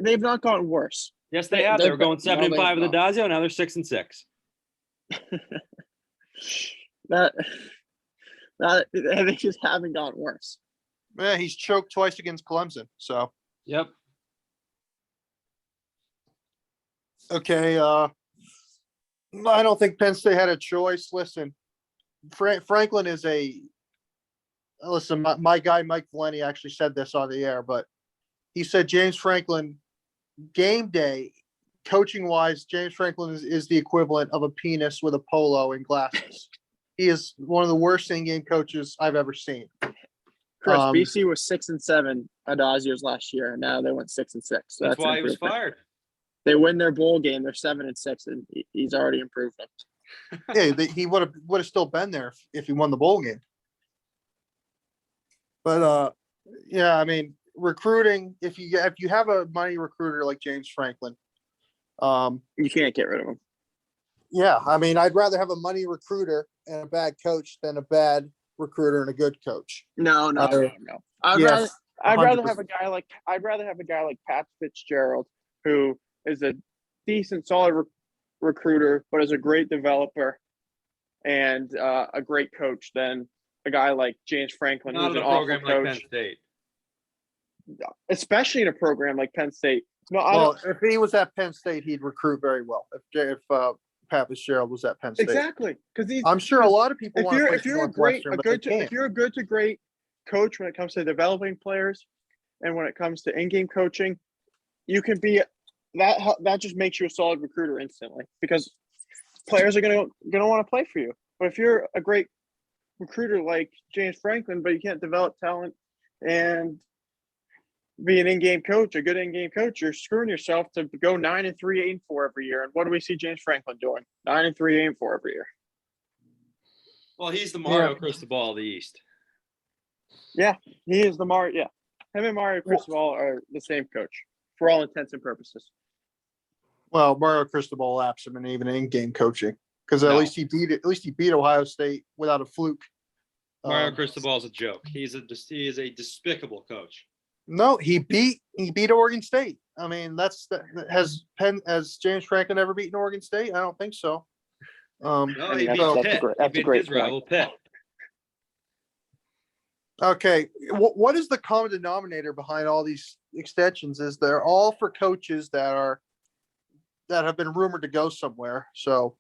They've not gotten worse. Yes, they have. They were going 7 and they 5 with the have Dazio. Now they're 6 and 6. They just haven't gotten worse. Yeah, he's choked twice against Clemson. So Yep. okay, I don't think Penn State had a choice. Listen, Franklin is listen. My guy Mike Valenti actually said this on the air, but he said James Franklin game day, coaching wise, James Franklin is the equivalent of a penis with a polo and glasses. He is one of the worst in-game coaches I've ever seen. Chris, BC was 6 and 7 Adazio's last year, and now they went 6 and 6. So That's why he was improvement. fired. They win their bowl game, they're 7 and 6, and he's already improved them. Yeah, he would have still been there if he won the bowl game. But yeah, I mean, recruiting. If you have a money recruiter like James Franklin, You can't get rid of him. yeah, I mean, I'd rather have a money recruiter and a bad coach than a bad recruiter and a good coach. No. I'd Yes, rather 100%. have a guy like Pat Fitzgerald, who is a decent, solid recruiter, but is a great developer and a great coach, than a guy like James Franklin, Not who's in an a awful program like Penn coach, State. especially in a program like Penn State. No, I Well, don't, if he was at Penn State, he'd recruit very well. If Pat Fitzgerald was at Penn State, exactly, because he's. I'm sure a lot of people If want to play you're for if you're a great Northwestern, a but they good to, if can't. you're a good to great coach when it comes to developing players, and when it comes to in-game coaching, you can be that just makes you a solid recruiter instantly, because players are gonna want to play for you. But if you're a great recruiter like James Franklin, but you can't develop talent and be an in-game coach, a good in-game coach, you're screwing yourself to go 9 and 3, 8 and 4 every year. And what do we see James Franklin doing? 9 and 3, 8 and 4 every year. Well, he's the Mario Cristobal of the East. Yeah, he is the Mario. Yeah, him and Mario Cristobal are the same coach for all intents and purposes. Well, Mario Cristobal laps him in even in-game coaching because at No. least he beat Ohio State without a fluke. Mario Cristobal is a joke. He is a despicable coach. No, he beat Oregon State. I mean, has James Franklin ever beaten Oregon State? I don't think so. No, he beat that's Pitt. that's He a beat great his point. rival Pitt. Okay, what is the common denominator behind all these extensions? Is they're all for coaches that have been rumored to go somewhere. So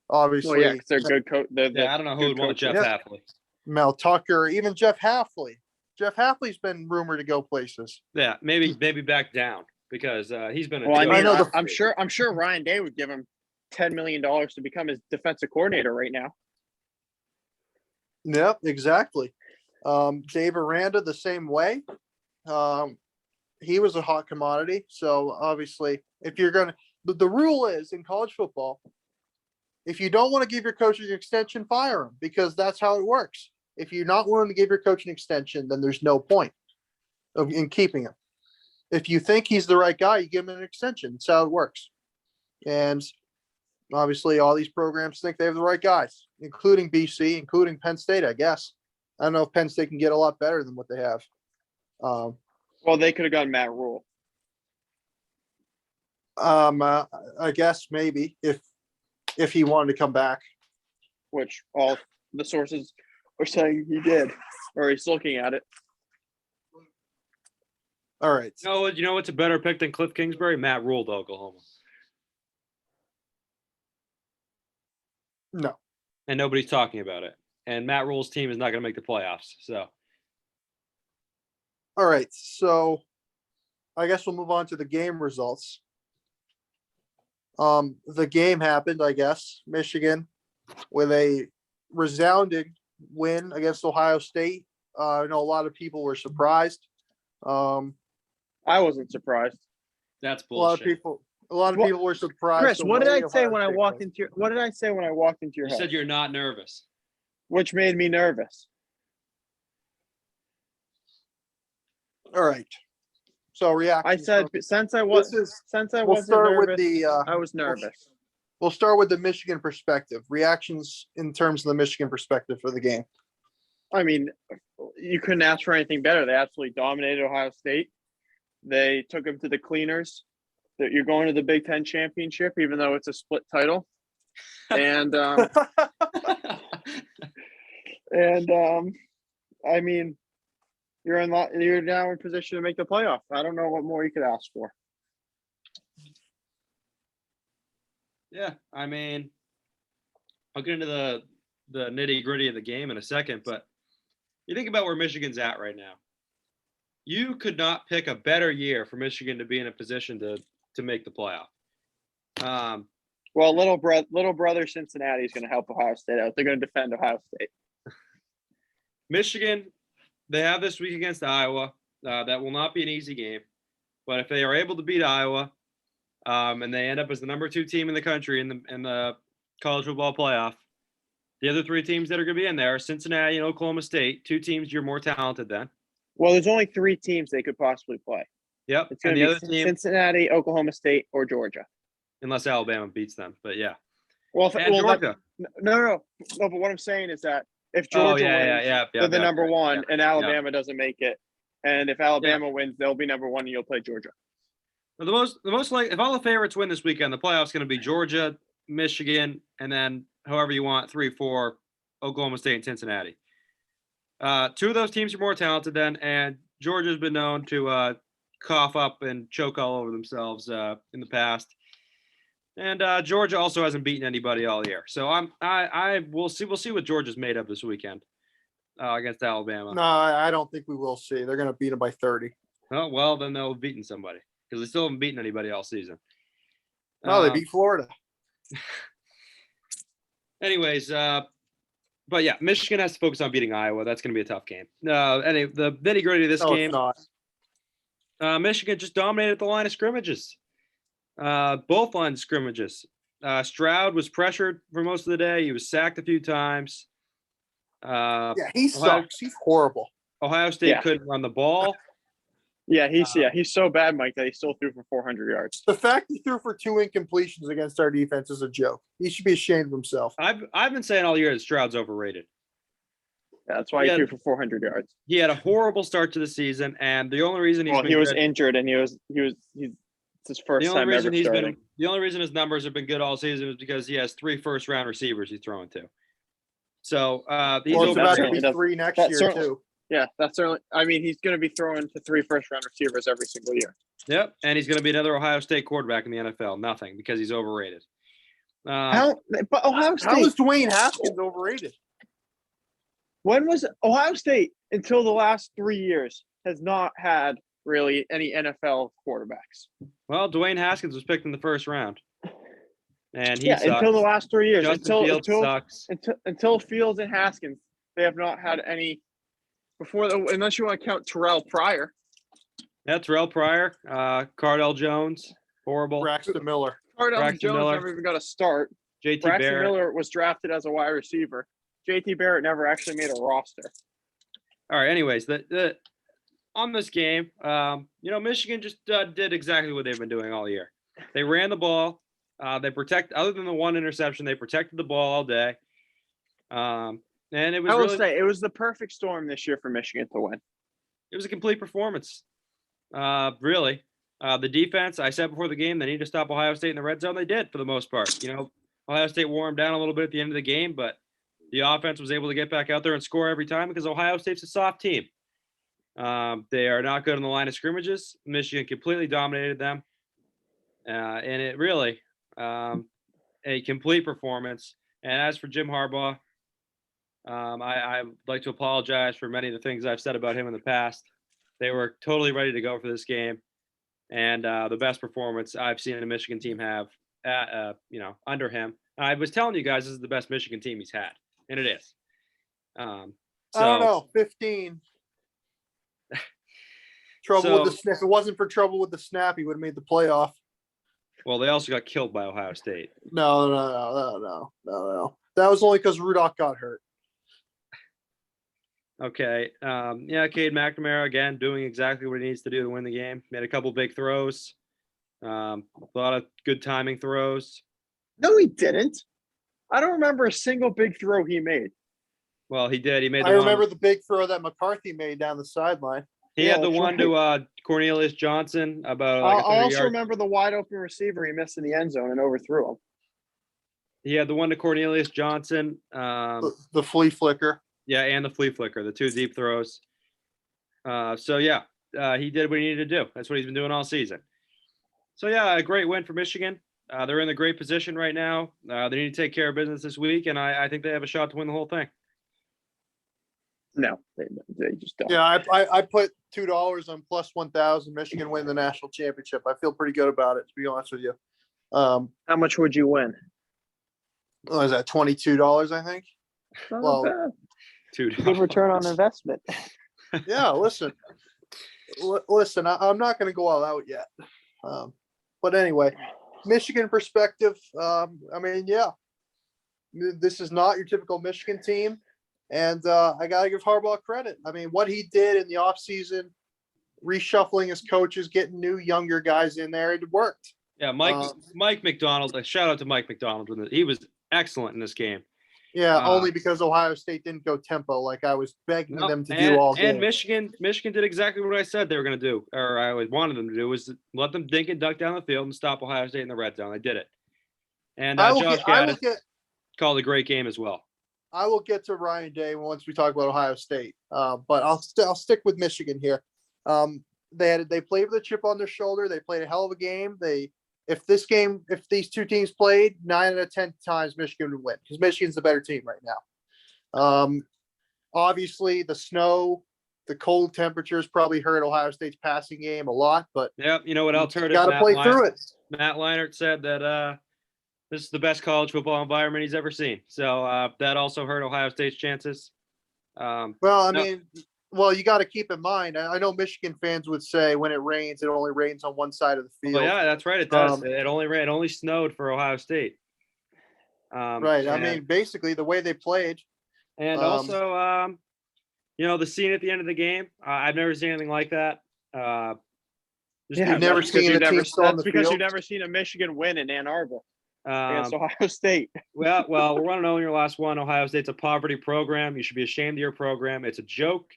obviously, Well, yeah, 'cause they're good coach. I don't know who would want Jeff Yeah. Haffley. Mel Tucker, even Jeff Haffley. Jeff Haffley's been rumored to go places. Yeah, maybe back down because he's been a Well, I joke. mean, know the- I'm sure Ryan Day would give him $10 million to become his defensive coordinator right now. Yep, exactly. Dave Aranda the same way. He was a hot commodity. So obviously, if you're gonna, the rule is in college football, if you don't want to give your coach an extension, fire him because that's how it works. If you're not willing to give your coach an extension, then there's no point in keeping him. If you think he's the right guy, you give him an extension. That's how it works. And obviously, all these programs think they have the right guys, including BC, including Penn State, I guess. I don't know if Penn State can get a lot better than what they have. Well, they could have gotten Matt Rule. I guess maybe if he wanted to come back. Which all the sources are saying he did, or he's looking at it. All right. You know what's a better pick than Cliff Kingsbury? Matt Rule to Oklahoma. No. And nobody's talking about it. And Matt Rule's team is not going to make the playoffs. So All right. So I guess we'll move on to the game results. The game happened, I guess. Michigan with a resounding win against Ohio State. I know a lot of people were surprised. I wasn't surprised. That's A lot of bullshit. people were surprised. Chris, the what did way I say Ohio when I State walked played. into your? What did I say when I walked into your You house? said you're not nervous. Which made me nervous. All right. So reaction. I said since I we'll wasn't start nervous, with the I was nervous. we'll start with the Michigan perspective. Reactions in terms of the Michigan perspective for the game. I mean, you couldn't ask for anything better. They absolutely dominated Ohio State. They took them to the cleaners. That you're going to the Big Ten championship, even though it's a split title. And I mean, you're now in position to make the playoff. I don't know what more you could ask for. Yeah, I mean, I'll get into the nitty gritty of the game in a second, but you think about where Michigan's at right now. You could not pick a better year for Michigan to be in a position to make the playoff. Well, little brother Cincinnati is going to help Ohio State out. They're going to defend Ohio State. Michigan, they have this week against Iowa. That will not be an easy game, but if they are able to beat Iowa, and they end up as the number 2 team in the country in the college football playoff, the other 3 teams that are going to be in there are Cincinnati and Oklahoma State, 2 teams you're more talented than. Well, there's only 3 teams they could possibly play. Yep, It's going and to the be other team, Cincinnati, Oklahoma State, or Georgia. unless Alabama beats them, but yeah. Well, Georgia. No. But what I'm saying is that if Georgia wins, they're the number 1, and Alabama doesn't make it. And if Alabama wins, they'll be number 1, and you'll play Georgia. Well, the most like if all the favorites win this weekend, the playoff's going to be Georgia, Michigan, and then however you want 3, 4, Oklahoma State and Cincinnati. 2 of those teams are more talented than, and Georgia's been known to cough up and choke all over themselves in the past. And Georgia also hasn't beaten anybody all year. So we'll see what Georgia's made of this weekend against Alabama. No, I don't think we will see. They're going to beat them by 30. Oh, well, then they'll have beaten somebody because they still haven't beaten anybody all season. No, they beat Florida. Anyways, but yeah, Michigan has to focus on beating Iowa. That's going to be a tough game. Anyway, the nitty gritty of this game. It's not. Michigan just dominated the line of scrimmages. Both line of scrimmages. Stroud was pressured for most of the day. He was sacked a few times. He sucks. He's horrible. Ohio State couldn't run the ball. Yeah, he's so bad, Mike, that he still threw for 400 yards. The fact he threw for 2 incompletions against our defense is a joke. He should be ashamed of himself. I've been saying all year that Stroud's overrated. That's why he threw for 400 yards. He had a horrible start to the season, and the only reason he was injured, and he's his first time ever starting. The only reason his numbers have been good all season is because he has 3 first-round receivers he's throwing to. So he's about to be 3 next year too. Yeah, that's certainly. I mean, he's going to be throwing to 3 first-round receivers every single year. Yep, and he's going to be another Ohio State quarterback in the NFL. Nothing, because he's overrated. But Ohio State? How is Dwayne Haskins overrated? When was Ohio State until the last 3 years has not had really any NFL quarterbacks? Well, Dwayne Haskins was picked in the first round, and he sucks. Until the last 3 years. Justin Fields sucks. Until Fields and Haskins, they have not had any. Unless you want to count Terrell Pryor. Yeah, Terrell Pryor, Cardell Jones, horrible. Braxton Miller. Cardell Jones never even got a start. JT Braxton Barrett. Miller was drafted as a wide receiver. JT Barrett never actually made a roster. All right. Anyways, on this game, Michigan just did exactly what they've been doing all year. They ran the ball. Other than the 1 interception, they protected the ball all day. And it was it was the perfect storm this year for Michigan to win. It was a complete performance. Really. The defense, I said before the game, they need to stop Ohio State in the red zone. They did for the most part. Ohio State wore them down a little bit at the end of the game, but the offense was able to get back out there and score every time because Ohio State's a soft team. They are not good on the line of scrimmages. Michigan completely dominated them. And it really a complete performance. And as for Jim Harbaugh, I'd like to apologize for many of the things I've said about him in the past. They were totally ready to go for this game. And the best performance I've seen a Michigan team have, under him. I was telling you guys this is the best Michigan team he's had, and it is. I don't know, 15. Trouble with the snap. If it wasn't for trouble with the snap, he would have made the playoff. Well, they also got killed by Ohio State. No. That was only because Rudolph got hurt. Okay. Cade McNamara, again, doing exactly what he needs to do to win the game. Made a couple big throws. A lot of good timing throws. No, he didn't. I don't remember a single big throw he made. Well, he did. He made. I remember the big throw that McCarthy made down the sideline. He had the one to Cornelius Johnson about. Like I also remember the wide open receiver he missed in the end zone and overthrew him. He had the one to Cornelius Johnson. The flea flicker. Yeah, and the flea flicker, the 2 deep throws. He did what he needed to do. That's what he's been doing all season. So yeah, a great win for Michigan. They're in a great position right now. They need to take care of business this week, and I think they have a shot to win the whole thing. No, they just don't. Yeah, I put $2 on plus 1,000. Michigan win the national championship. I feel pretty good about it, to be honest with you. How much would you win? What was that, $22? I think. Not bad. $2. Good return on investment. Yeah, listen. I'm not going to go all out yet. But anyway, Michigan perspective. This is not your typical Michigan team. And I got to give Harbaugh credit. I mean, what he did in the offseason, reshuffling his coaches, getting new, younger guys in there, it worked. Yeah, Mike McDonald. A shout out to Mike McDonald. He was excellent in this game. Yeah, only because Ohio State didn't go tempo like I was begging them to do all game. And Michigan did exactly what I said they were going to do, or I wanted them to do, was let them dink and duck down the field and stop Ohio State in the red zone. They did it. And Josh Gaddis called a great game as well. I will get to Ryan Day once we talk about Ohio State, but I'll stick with Michigan here. They played with a chip on their shoulder. They played a hell of a game. If these two teams played, 9 out of 10 times Michigan would win because Michigan's the better team right now. Obviously, the snow, the cold temperatures probably hurt Ohio State's passing game a lot. But yeah, you know what else hurt? Got to play through it. Matt Leinart said that this is the best college football environment he's ever seen. So that also hurt Ohio State's chances. You got to keep in mind. I know Michigan fans would say when it rains, it only rains on one side of the field. Well, yeah, that's right. It does. It only snowed for Ohio State. Right. I mean, basically the way they played. And also, the scene at the end of the game. I've never seen anything like that. You've never seen a team That's because you've never seen a Michigan win in Ann Arbor against Ohio State. Well, we're 1-0 in your last one. Ohio State's a poverty program. You should be ashamed of your program. It's a joke.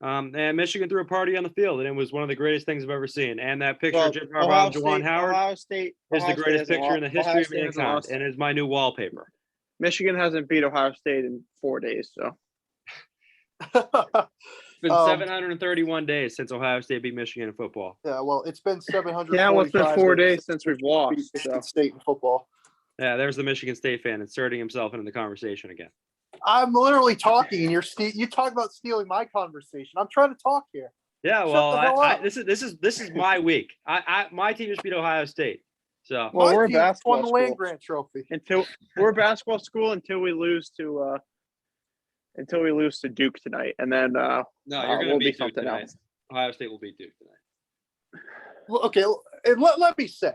And Michigan threw a party on the field, and it was one of the greatest things I've ever seen. And that picture of Jim Harbaugh and Juwan Howard is the greatest picture in the history of mankind, and is my new wallpaper. Michigan hasn't beat Ohio State in 4 days, so. It's been 731 days since Ohio State beat Michigan in football. Yeah, well, it's been 700. Yeah, well, it's been 4 days since we've lost. Michigan State in football. Yeah, there's the Michigan State fan inserting himself into the conversation again. I'm literally talking, and you talk about stealing my conversation. I'm trying to talk here. Yeah, well, this is my week. My team just beat Ohio State. So we're a basketball won the land grant trophy. We're a basketball school until we lose to Duke tonight, and then no, you're going to beat Duke tonight. Else. Ohio State will beat Duke tonight. Well, okay, and let me say,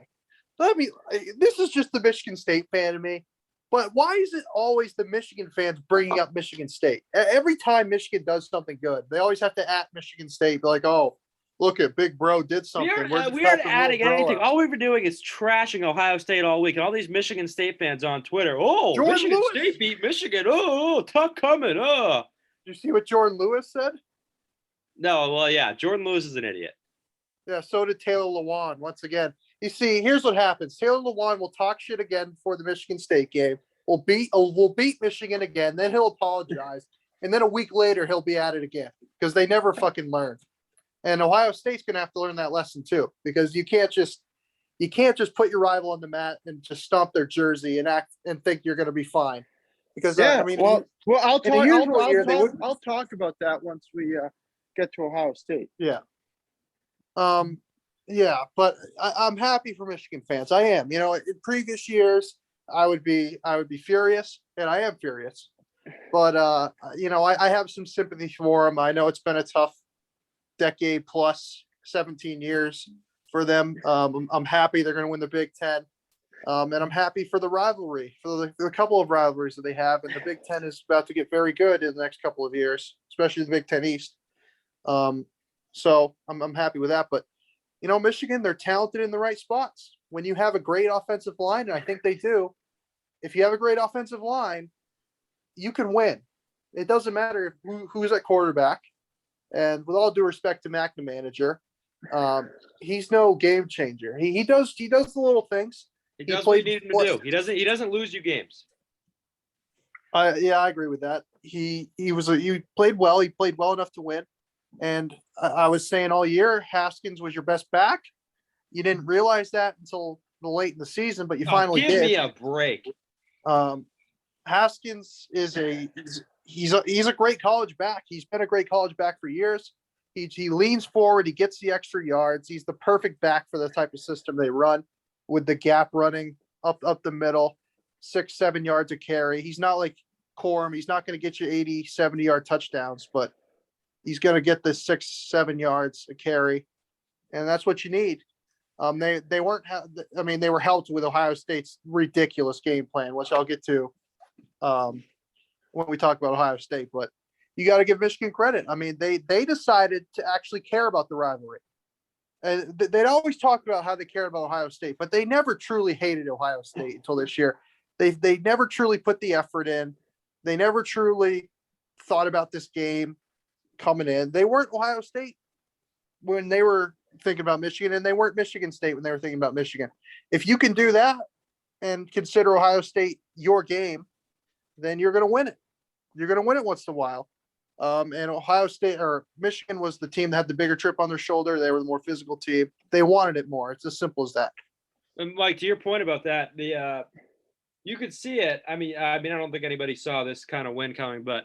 this is just the Michigan State fan of me. But why is it always the Michigan fans bringing up Michigan State? Every time Michigan does something good, they always have to at Michigan State. Be like, oh, look at Big Bro did something. We aren't adding anything. All we've been doing is trashing Ohio State all week. And all these Michigan State fans on Twitter. Oh, Jordan Michigan Lewis. State beat Michigan. Oh, tuck coming. Did you see what Jordan Lewis said? No, well, yeah. Jordan Lewis is an idiot. Yeah, so did Taylor Lewan. Once again, you see, here's what happens. Taylor Lewan will talk shit again before the Michigan State game. We'll beat Michigan again. Then he'll apologize. And then a week later, he'll be at it again because they never fucking learn. And Ohio State's going to have to learn that lesson too, because you can't just put your rival on the mat and just stomp their jersey and act and think you're going to be fine. Because I'll talk about that once we get to Ohio State. Yeah. But I'm happy for Michigan fans. I am. In previous years, I would be furious, and I am furious. But I have some sympathy for them. I know it's been a tough decade plus 17 years for them. I'm happy they're going to win the Big Ten. And I'm happy for the rivalry, for the couple of rivalries that they have. And the Big Ten is about to get very good in the next couple of years, especially the Big Ten East. So I'm happy with that. But, Michigan, they're talented in the right spots. When you have a great offensive line, and I think they do, if you have a great offensive line, you can win. It doesn't matter who's at quarterback. And with all due respect to Mac, the manager, he's no game changer. He does the little things. He does what you need him to do. He doesn't lose you games. Yeah, I agree with that. He played well. He played well enough to win. And I was saying all year, Haskins was your best back. You didn't realize that until late in the season, but you finally did. Give me a break. Haskins he's a great college back. He's been a great college back for years. He leans forward. He gets the extra yards. He's the perfect back for the type of system they run, with the gap running up the middle, 6-7 yards a carry. He's not like Corum. He's not going to get you 80, 70-yard touchdowns, but he's going to get the 6-7 yards a carry, and that's what you need. They were helped with Ohio State's ridiculous game plan, which I'll get to when we talk about Ohio State. But you got to give Michigan credit. I mean, they decided to actually care about the rivalry. And they'd always talk about how they cared about Ohio State, but they never truly hated Ohio State until this year. They never truly put the effort in. They never truly thought about this game coming in. They weren't Ohio State when they were thinking about Michigan, and they weren't Michigan State when they were thinking about Michigan. If you can do that and consider Ohio State your game, then you're going to win it. You're going to win it once in a while. And Ohio State or Michigan was the team that had the bigger chip on their shoulder. They were the more physical team. They wanted it more. It's as simple as that. And Mike, to your point about that, you could see it. I mean, I don't think anybody saw this kind of win coming, but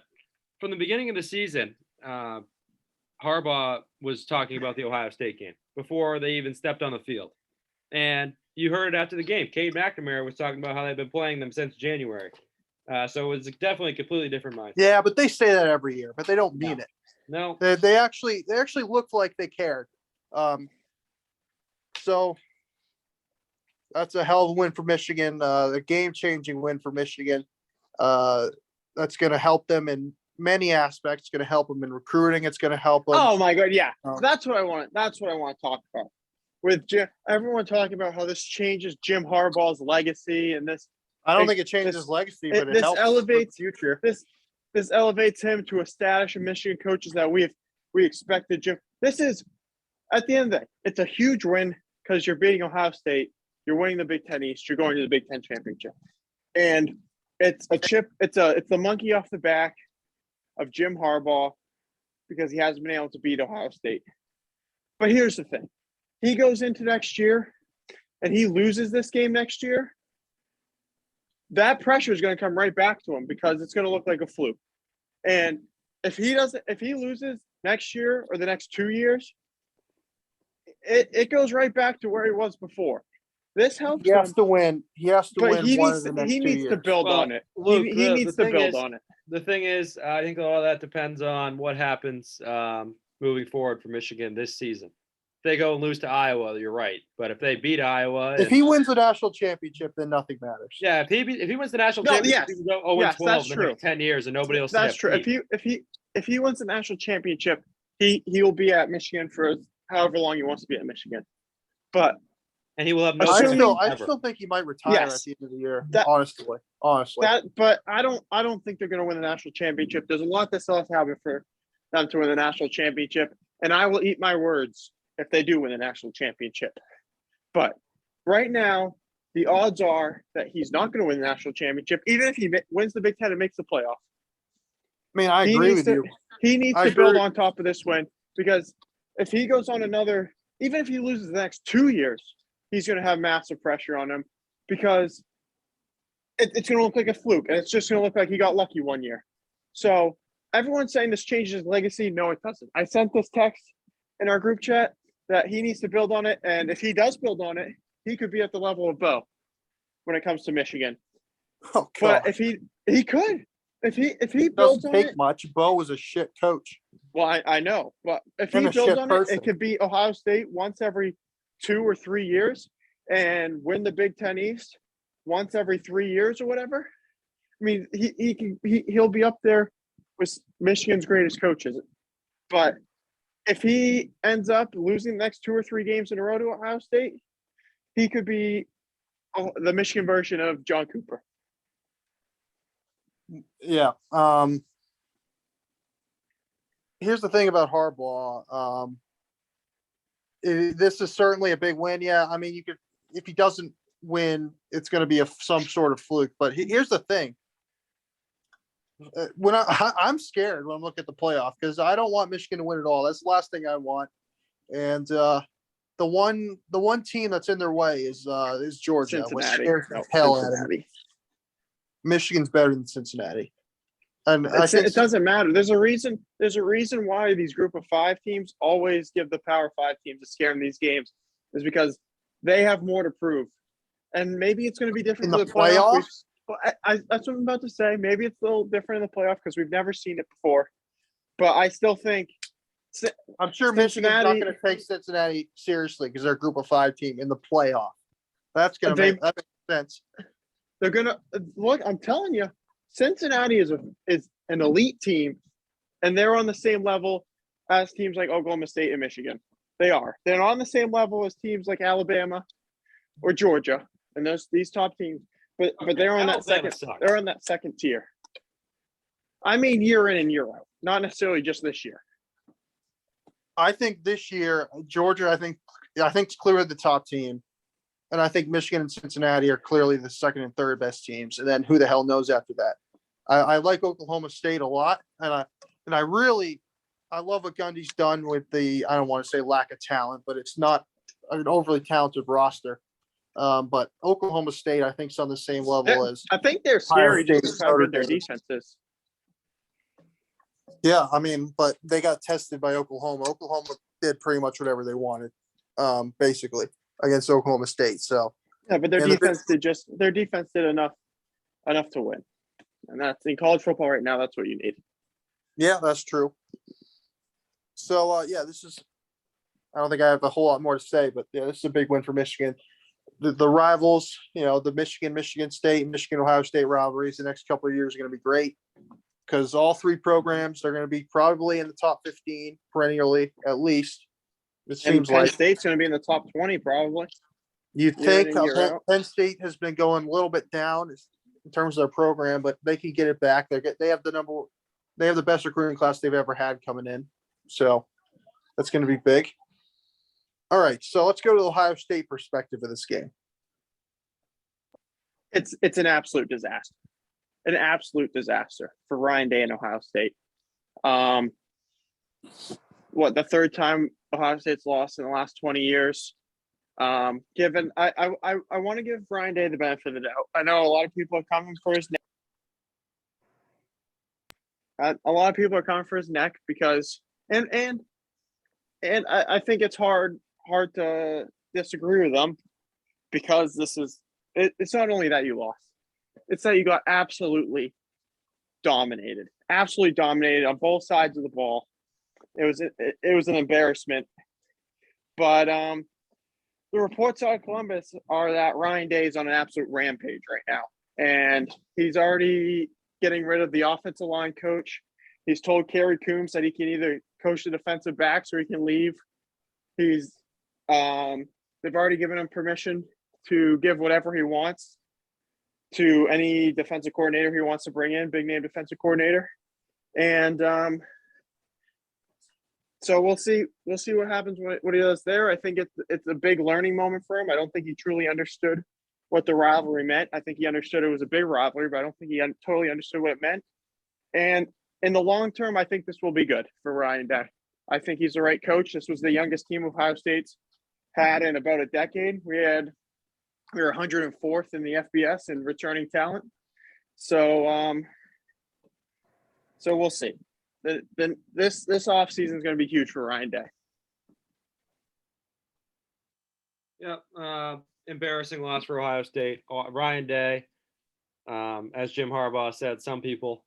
from the beginning of the season, Harbaugh was talking about the Ohio State game before they even stepped on the field. And you heard it after the game. Cade McNamara was talking about how they've been playing them since January. So it was definitely a completely different mindset. Yeah, but they say that every year, but they don't mean it. No. They actually looked like they cared. So that's a hell of a win for Michigan, a game-changing win for Michigan. That's going to help them in many aspects. It's going to help them in recruiting. It's going to help them. Oh my God, yeah, that's what I want. That's what I want to talk about. With Jim, everyone talking about how this changes Jim Harbaugh's legacy, and this. I don't think it changes his legacy, but it helps elevates the future. This elevates him to a status of Michigan coaches that we expected Jim. This is, at the end of the day, it's a huge win because you're beating Ohio State. You're winning the Big Ten East. You're going to the Big Ten championship, and it's a chip. It's the monkey off the back of Jim Harbaugh because he hasn't been able to beat Ohio State. But here's the thing: he goes into next year, and he loses this game next year. That pressure is going to come right back to him because it's going to look like a fluke. And if he loses next year or the next 2 years, it goes right back to where he was before. This helps him. He has to win. He has to win one of the next 2 years. He needs to build on it. Luke, he needs to build on it. The thing is, I think a lot of that depends on what happens moving forward for Michigan this season. If they go and lose to Iowa, you're right. But if they beat Iowa, if he wins the national championship, then nothing matters. Yeah, if he wins the national championship, he will go 0-12 in the next 10 years, and nobody else. That's true. If he wins the national championship, he will be at Michigan for however long he wants to be at Michigan. And he will have no. I still think he might retire at the end of the year. Honestly. But I don't think they're going to win the national championship. There's a lot that still has to happen for them to win the national championship, and I will eat my words if they do win the national championship. But right now, the odds are that he's not going to win the national championship, even if he wins the Big Ten and makes the playoffs. I mean, I agree with you. He needs to build on top of this win because if he goes on another, even if he loses the next 2 years, he's going to have massive pressure on him because it's going to look like a fluke, and it's just going to look like he got lucky one year. So everyone's saying this changes his legacy. No, it doesn't. I sent this text in our group chat that he needs to build on it, and if he does build on it, he could be at the level of Bo when it comes to Michigan. Oh, God. But if he could, if he builds doesn't on take it, much. Bo was a shit coach. Well, I know, but if And he a builds shit on person. it could be Ohio State once every 2 or 3 years and win the Big Ten East once every 3 years or whatever. I mean, he'll be up there with Michigan's greatest coaches. But if he ends up losing the next 2 or 3 games in a row to Ohio State, he could be the Michigan version of John Cooper. Yeah. Here's the thing about Harbaugh. This is certainly a big win. Yeah, I mean, you could, if he doesn't win, it's going to be some sort of fluke. But here's the thing: when I'm scared when I'm looking at the playoff because I don't want Michigan to win it all. That's the last thing I want. And the one team that's in their way is Georgia, which Cincinnati. scares the No, hell out of me. Cincinnati. Michigan's better than Cincinnati, and I It think doesn't matter. There's a reason why these group of 5 teams always give the Power 5 teams a scare in these games, is because they have more to prove. And maybe it's going to be different in for the the playoffs. playoffs. Well, that's what I'm about to say. Maybe it's a little different in the playoff because we've never seen it before. But I still think I'm sure Michigan's not Cincinnati- going to take Cincinnati seriously because they're a group of 5 team in the playoff. That's going to They- make that makes sense. they're going to look. I'm telling you, Cincinnati is an elite team, and they're on the same level as teams like Oklahoma State and Michigan. They are. They're on the same level as teams like Alabama or Georgia, and these top teams. But they're on that Alabama second. sucks. They're on that second tier. I mean, year in and year out, not necessarily just this year. I think this year Georgia. I think it's clearly the top team, and I think Michigan and Cincinnati are clearly the second and third best teams. And then who the hell knows after that? I like Oklahoma State a lot, and I love what Gundy's done with the, I don't want to say lack of talent, but it's not an overly talented roster. But Oklahoma State, I think, is on the same level as. I think they're scary Ohio just State, how Notre good their Dame. defense is. Yeah, I mean, but they got tested by Oklahoma. Oklahoma did pretty much whatever they wanted, basically against Oklahoma State. So Yeah, but their And the defense did enough to win, and that's in college football right now. That's what you need. yeah, that's true. So yeah, this is. I don't think I have a whole lot more to say, but yeah, this is a big win for Michigan. The rivals, the Michigan State, Michigan Ohio State rivalries the next couple of years are going to be great because all 3 programs are going to be probably in the top 15 perennially, at least. It And seems Penn like State's going to be in the top 20 probably. you think in, year out. Penn State has been going a little bit down in terms of their program, but they can get it back. They have the best recruiting class they've ever had coming in, so that's going to be big. All right, so let's go to the Ohio State perspective of this game. It's an absolute disaster. An absolute disaster for Ryan Day and Ohio State. The third time Ohio State's lost in the last 20 years. Given I want to give Ryan Day the benefit of the doubt. I know a lot of people are coming for his neck. A lot of people are coming for his neck because and I think it's hard to disagree with them because it's not only that you lost, it's that you got absolutely dominated on both sides of the ball. It was an embarrassment. But the reports out of Columbus are that Ryan Day is on an absolute rampage right now, and he's already getting rid of the offensive line coach. He's told Kerry Coombs that he can either coach the defensive backs or he can leave. They've already given him permission to give whatever he wants to any defensive coordinator he wants to bring in, big name defensive coordinator. And so we'll see what happens what he does there. I think it's a big learning moment for him. I don't think he truly understood what the rivalry meant. I think he understood it was a big rivalry, but I don't think he totally understood what it meant. And in the long term, I think this will be good for Ryan Day. I think he's the right coach. This was the youngest team Ohio State's had in about a decade. We were 104th in the FBS in returning talent. So we'll see. Then this offseason is going to be huge for Ryan Day. Yeah, embarrassing loss for Ohio State. Ryan Day, as Jim Harbaugh said, some people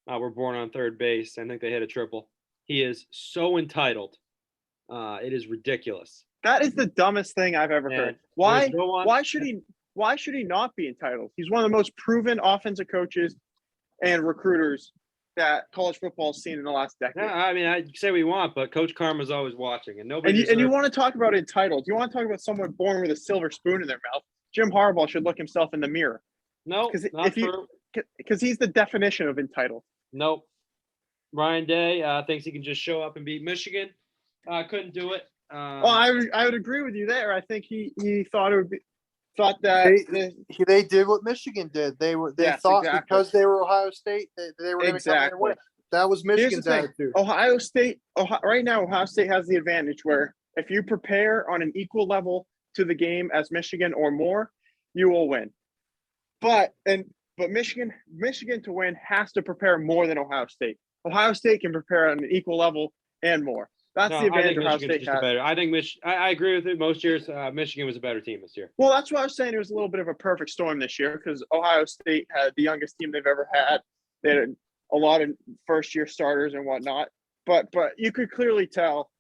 were born on third base. I think they hit a triple. He is so entitled. It is ridiculous. That is the dumbest thing I've ever heard. And Why? there's no one- Why should he? Why should he not be entitled? He's one of the most proven offensive coaches and recruiters that college football has seen in the last decade. Yeah, I mean, I say what you want, but Coach Karma's always watching, and nobody. And you want to talk about entitled? You want to talk about someone born with a silver spoon in their mouth? Jim Harbaugh should look himself in the mirror no, 'cause not if you- true. because he's the definition of entitled. Nope. Ryan Day thinks he can just show up and beat Michigan. Couldn't do it. Well, I would agree with you there. I think he thought it would be that They did what Michigan did. They Yes, thought exactly. because they were Ohio State, they were going to come in and win. That was Michigan's thing. attitude. Ohio State has the advantage where if you prepare on an equal level to the game as Michigan or more, you will win. But Michigan to win has to prepare more than Ohio State. Ohio State can prepare on an equal level and more. That's the advantage Ohio State has. I think I agree with it. Most years, Michigan was a better team this year. Well, that's why I was saying it was a little bit of a perfect storm this year because Ohio State had the youngest team they've ever had. They had a lot of first-year starters and whatnot. But you could clearly tell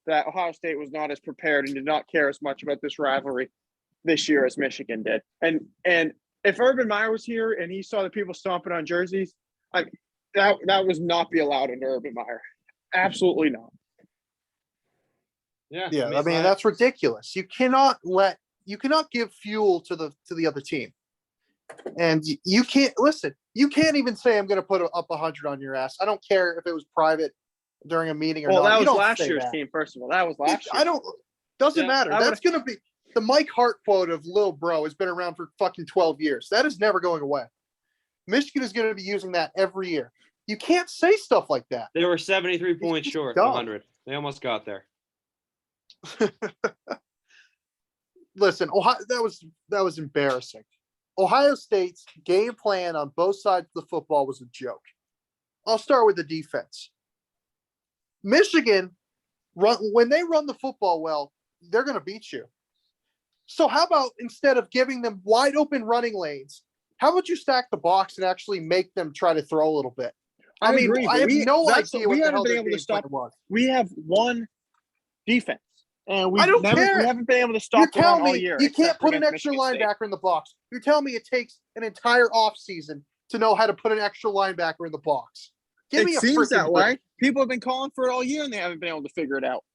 that Ohio State was not as prepared and did not care as much about this rivalry this year as Michigan did. And if Urban Meyer was here and he saw the people stomping on jerseys, that was not be allowed under Urban Meyer. Absolutely not. Yeah, I mean that's ridiculous. You cannot give fuel to the other team, and you can't listen. You can't even say I'm going to put up 100 on your ass. I don't care if it was private during a meeting or not. Well, that You was don't last say year's that. team. First of all, that was last year. Doesn't Yeah, matter. That's going to be the Mike Hart quote of Lil Bro has been around for fucking 12 years. That is never going away. Michigan is going to be using that every year. You can't say stuff like that. They were 73 points just short, dumb. 100. They almost got there. Listen, Ohio, that was embarrassing. Ohio State's game plan on both sides of the football was a joke. I'll start with the defense. Michigan, when they run the football well, they're going to beat you. So how about instead of giving them wide open running lanes, how about you stack the box and actually make them try to throw a little bit? I mean, agree, I have no idea what the hell their able to game stop. plan was. We have one defense, and we I don't care. We haven't been able to You stop the tell run all me year. you can't except put an against extra Michigan State. linebacker in the box. You tell me it takes an entire offseason to know how to put an extra linebacker in the box. Give me It a seems that freaking way. break. People have been calling for it all year, and they haven't been able to figure it out.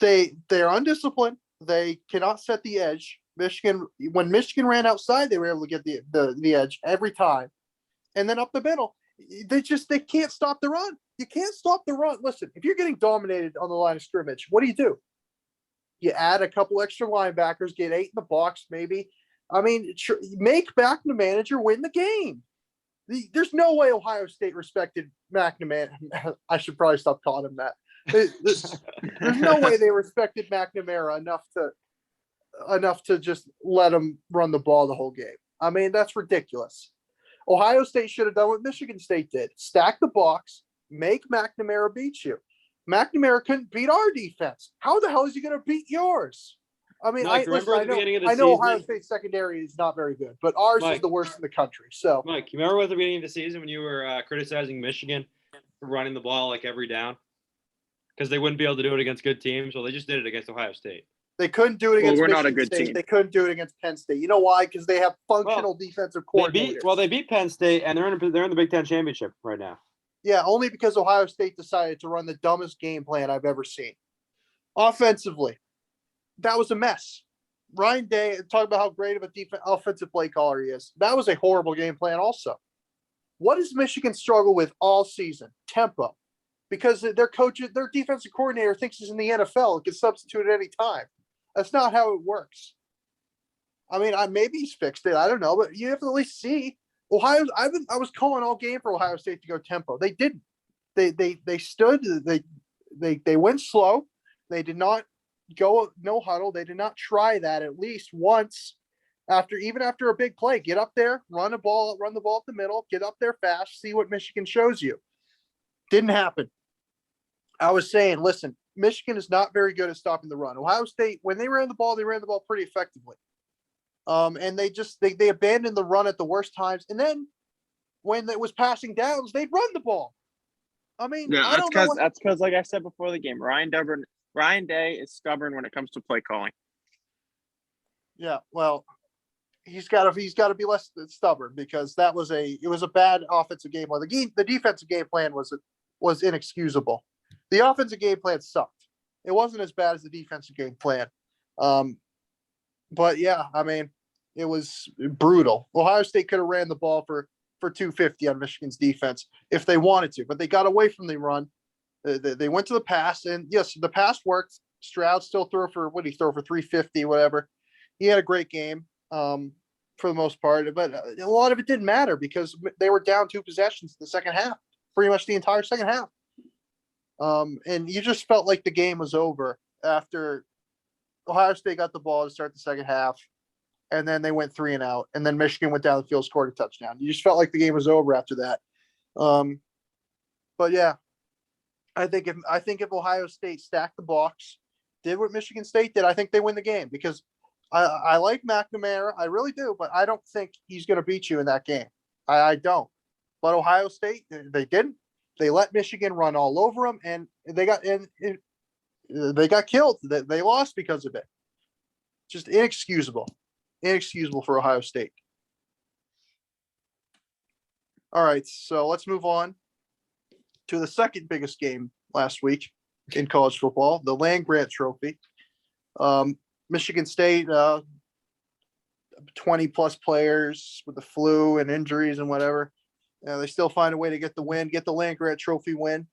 They're undisciplined. They cannot set the edge. When Michigan ran outside, they were able to get the edge every time. And then up the middle, they can't stop the run. You can't stop the run. Listen, if you're getting dominated on the line of scrimmage, what do? You add a couple extra linebackers, get 8 in the box, maybe. I mean, make McNamara win the game. There's no way Ohio State respected McNamara. I should probably stop calling him that. There's no way they respected McNamara enough to just let him run the ball the whole game. I mean, that's ridiculous. Ohio State should have done what Michigan State did. Stack the box, make McNamara beat you. McNamara couldn't beat our defense. How the hell is he going to beat yours? I mean, Mike, I know Ohio State secondary is not very good, but ours is the worst in the country. So, Mike, you remember at the beginning of the season when you were criticizing Michigan for running the ball like every down because they wouldn't be able to do it against good teams? Well, they just did it against Ohio State. They couldn't do it against we're Michigan not a good State. team. They couldn't do it against Penn State. You know why? Because they have functional defensive coordinators. They beat Penn State, and they're in the Big Ten championship right now. Yeah, only because Ohio State decided to run the dumbest game plan I've ever seen. Offensively, that was a mess. Ryan Day, talk about how great of a offensive play caller he is. That was a horrible game plan also. What does Michigan struggle with all season? Tempo. Because their defensive coordinator thinks he's in the NFL and can substitute at any time. That's not how it works. I mean, maybe he's fixed it. I don't know, but you have to at least see. I was calling all game for Ohio State to go tempo. They didn't. They stood. They went slow. They did not go no huddle. They did not try that at least once. Even after a big play, get up there, run the ball up the middle, get up there fast, see what Michigan shows you. Didn't happen. I was saying, listen, Michigan is not very good at stopping the run. Ohio State, when they ran the ball pretty effectively. And they abandoned the run at the worst times. And then when it was passing downs, they'd run the ball. I mean, Yeah, I don't know what. that's because like I said before the game, Ryan Day is stubborn when it comes to play calling. Yeah, well, he's got to be less stubborn because it was a bad offensive game plan. The defensive game plan was inexcusable. The offensive game plan sucked. It wasn't as bad as the defensive game plan. But yeah, I mean, it was brutal. Ohio State could have ran the ball for 250 on Michigan's defense if they wanted to, but they got away from the run. They went to the pass, and yes, the pass worked. Stroud still threw for 350, whatever. He had a great game for the most part, but a lot of it didn't matter because they were down 2 possessions in the second half, pretty much the entire second half. And you just felt like the game was over after Ohio State got the ball to start the second half, and then they went 3 and out, and then Michigan went down the field, scored a touchdown. You just felt like the game was over after that. But yeah, I think if Ohio State stacked the box, did what Michigan State did, I think they win the game because I like McNamara, I really do, but I don't think he's going to beat you in that game. I don't. But Ohio State, they didn't. They let Michigan run all over them, and they got killed. They lost because of it. Just inexcusable for Ohio State. All right, so let's move on to the second biggest game last week in college football, the Land-Grant Trophy. Michigan State, 20 plus players with the flu and injuries and whatever. They still find a way to get the win, get the Land-Grant Trophy win.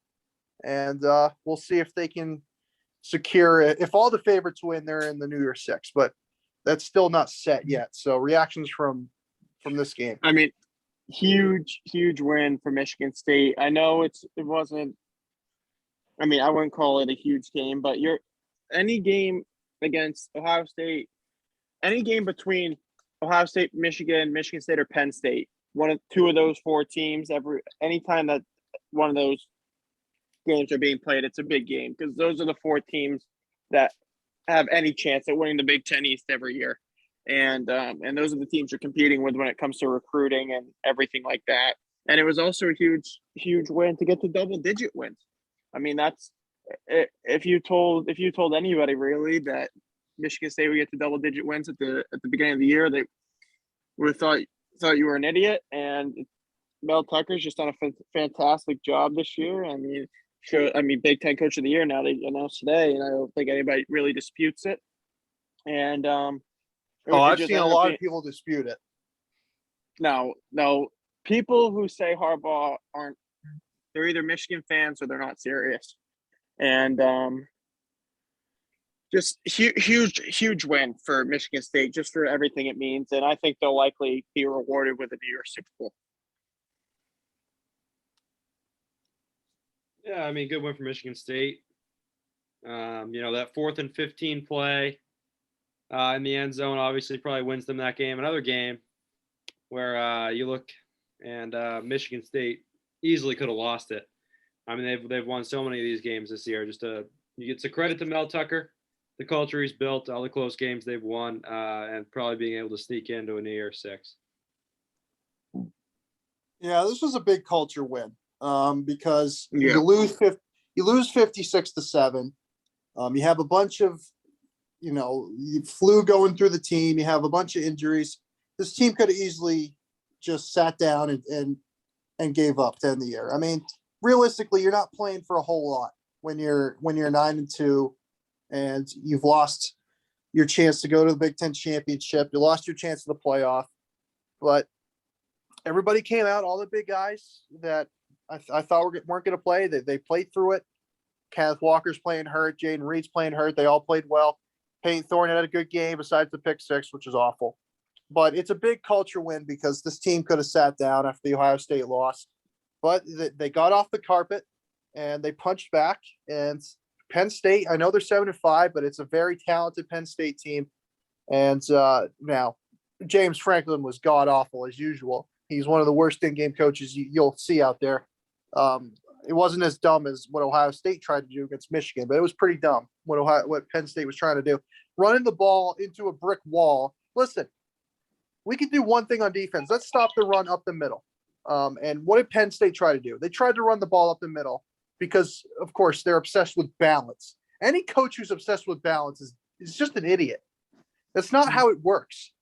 And we'll see if they can secure it. If all the favorites win, they're in the New Year's Six, but that's still not set yet. So reactions from this game. I mean, huge win for Michigan State. I know it wasn't. I mean, I wouldn't call it a huge game, but any game against Ohio State, any game between Ohio State, Michigan State, or Penn State, two of those 4 teams, anytime that one of those games are being played, it's a big game because those are the 4 teams that have any chance at winning the Big Ten East every year. And those are the teams you're competing with when it comes to recruiting and everything like that. And it was also a huge win to get to double-digit wins. I mean, that's if you told anybody really that Michigan State would get to double-digit wins at the beginning of the year, they would have thought you were an idiot. And Mel Tucker's just done a fantastic job this year. I mean, Big Ten Coach of the Year now they announced today, and I don't think anybody really disputes it. And I've seen a lot of people dispute it. No, people who say Harbaugh they're either Michigan fans or they're not serious. And just huge win for Michigan State, just for everything it means. And I think they'll likely be rewarded with a New Year's Six bowl. Yeah, I mean, good win for Michigan State. That 4th and 15 play in the end zone obviously probably wins them that game. Another game where you look and Michigan State easily could have lost it. I mean, they've won so many of these games this year. It's a credit to Mel Tucker, the culture he's built, all the close games they've won, and probably being able to sneak into a New Year's Six. Yeah, this was a big culture win because you lose 56-7. You have a bunch of flu going through the team. You have a bunch of injuries. This team could have easily just sat down and gave up to end the year. I mean, realistically, you're not playing for a whole lot when you're 9-2 and you've lost your chance to go to the Big Ten championship. You lost your chance to the playoff, but everybody came out. All the big guys that I thought weren't going to play, they played through it. Kenneth Walker's playing hurt. Jaden Reed's playing hurt. They all played well. Peyton Thorne had a good game besides the pick 6, which is awful. But it's a big culture win because this team could have sat down after the Ohio State loss. But they got off the carpet and they punched back. And Penn State, I know they're 7-5, but it's a very talented Penn State team. And now James Franklin was god awful as usual. He's one of the worst in-game coaches you'll see out there. It wasn't as dumb as what Ohio State tried to do against Michigan, but it was pretty dumb what Penn State was trying to do. Running the ball into a brick wall. Listen, we can do one thing on defense. Let's stop the run up the middle. And what did Penn State try to do? They tried to run the ball up the middle because, of course, they're obsessed with balance. Any coach who's obsessed with balance is just an idiot. That's not how it works.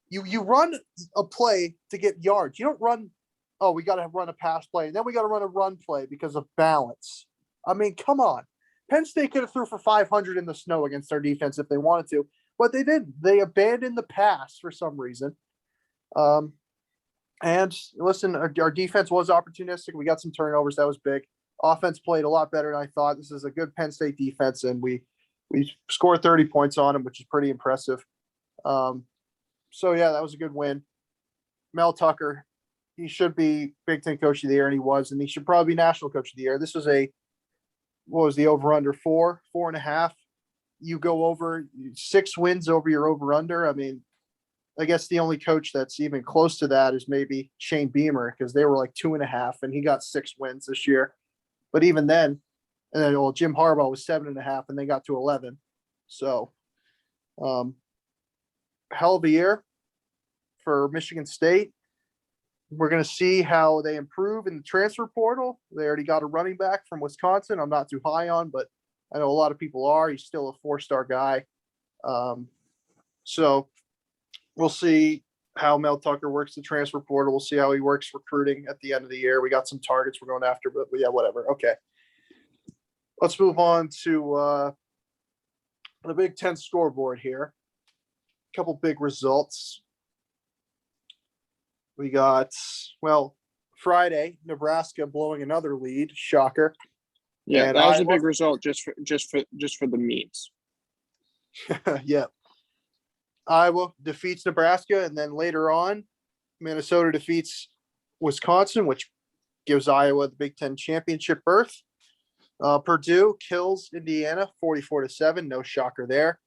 You run a play to get yards. You don't run, oh, we got to run a pass play, and then we got to run a run play because of balance. I mean, come on. Penn State could have threw for 500 in the snow against their defense if they wanted to, but they didn't. They abandoned the pass for some reason. And listen, our defense was opportunistic. We got some turnovers. That was big. Offense played a lot better than I thought. This is a good Penn State defense, and we scored 30 points on them, which is pretty impressive. So, yeah, that was a good win. Mel Tucker, he should be Big Ten Coach of the Year, and he was, and he should probably be National Coach of the Year. This was what was the over-under? 4.5. You go over 6 wins over your over-under. I mean, I guess the only coach that's even close to that is maybe Shane Beamer, because they were like 2.5, and he got 6 wins this year. But even then, and then Jim Harbaugh was 7.5, and they got to 11. So, hell of a year for Michigan State. We're going to see how they improve in the transfer portal. They already got a running back from Wisconsin. I'm not too high on, but I know a lot of people are. He's still a 4-star guy. So we'll see how Mel Tucker works the transfer portal. We'll see how he works recruiting at the end of the year. We got some targets we're going after, but yeah, whatever. Okay. Let's move on to the Big Ten scoreboard here. A couple big results. We got, Friday, Nebraska blowing another lead. Shocker. Yeah, And that was a Iowa- big result just for the memes. Yeah. Iowa defeats Nebraska, and then later on, Minnesota defeats Wisconsin, which gives Iowa the Big Ten championship berth. Purdue kills Indiana 44-7. No shocker there.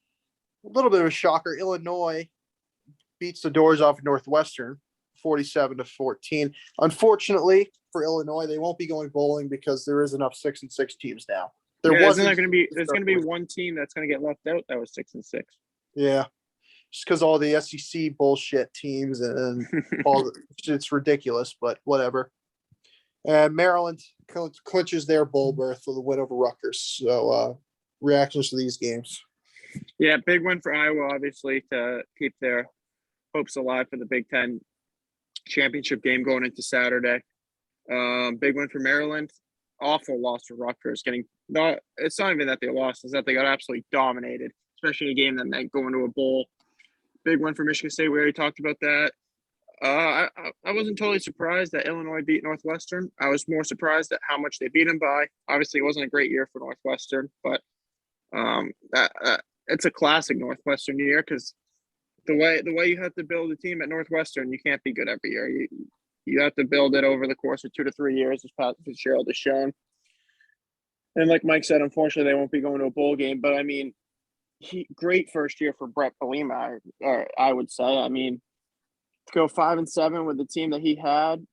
A little bit of a shocker. Illinois beats the doors off Northwestern 47-14. Unfortunately for Illinois, they won't be going bowling because there is enough 6-6 teams now. There Isn't wasn't that going to be? There's going to be one team that's going to get left out. That was 6-6. Yeah. Just because all the SEC bullshit teams and all it's ridiculous, but whatever. And Maryland clinches their bowl berth with a win over Rutgers. So reactions to these games. Yeah, big win for Iowa, obviously, to keep their hopes alive for the Big Ten championship game going into Saturday. Big win for Maryland. Awful loss for Rutgers. It's not even that they lost; it's that they got absolutely dominated, especially in a game that meant going to a bowl. Big win for Michigan State. We already talked about that. I wasn't totally surprised that Illinois beat Northwestern. I was more surprised at how much they beat them by. Obviously, it wasn't a great year for Northwestern, but it's a classic Northwestern year because the way you have to build a team at Northwestern, you can't be good every year. You have to build it over the course of 2 to 3 years, as Pat Fitzgerald has shown. And like Mike said, unfortunately, they won't be going to a bowl game. But I mean, great first year for Brett Bielema, I would say. I mean, to go 5-7 with the team that he had,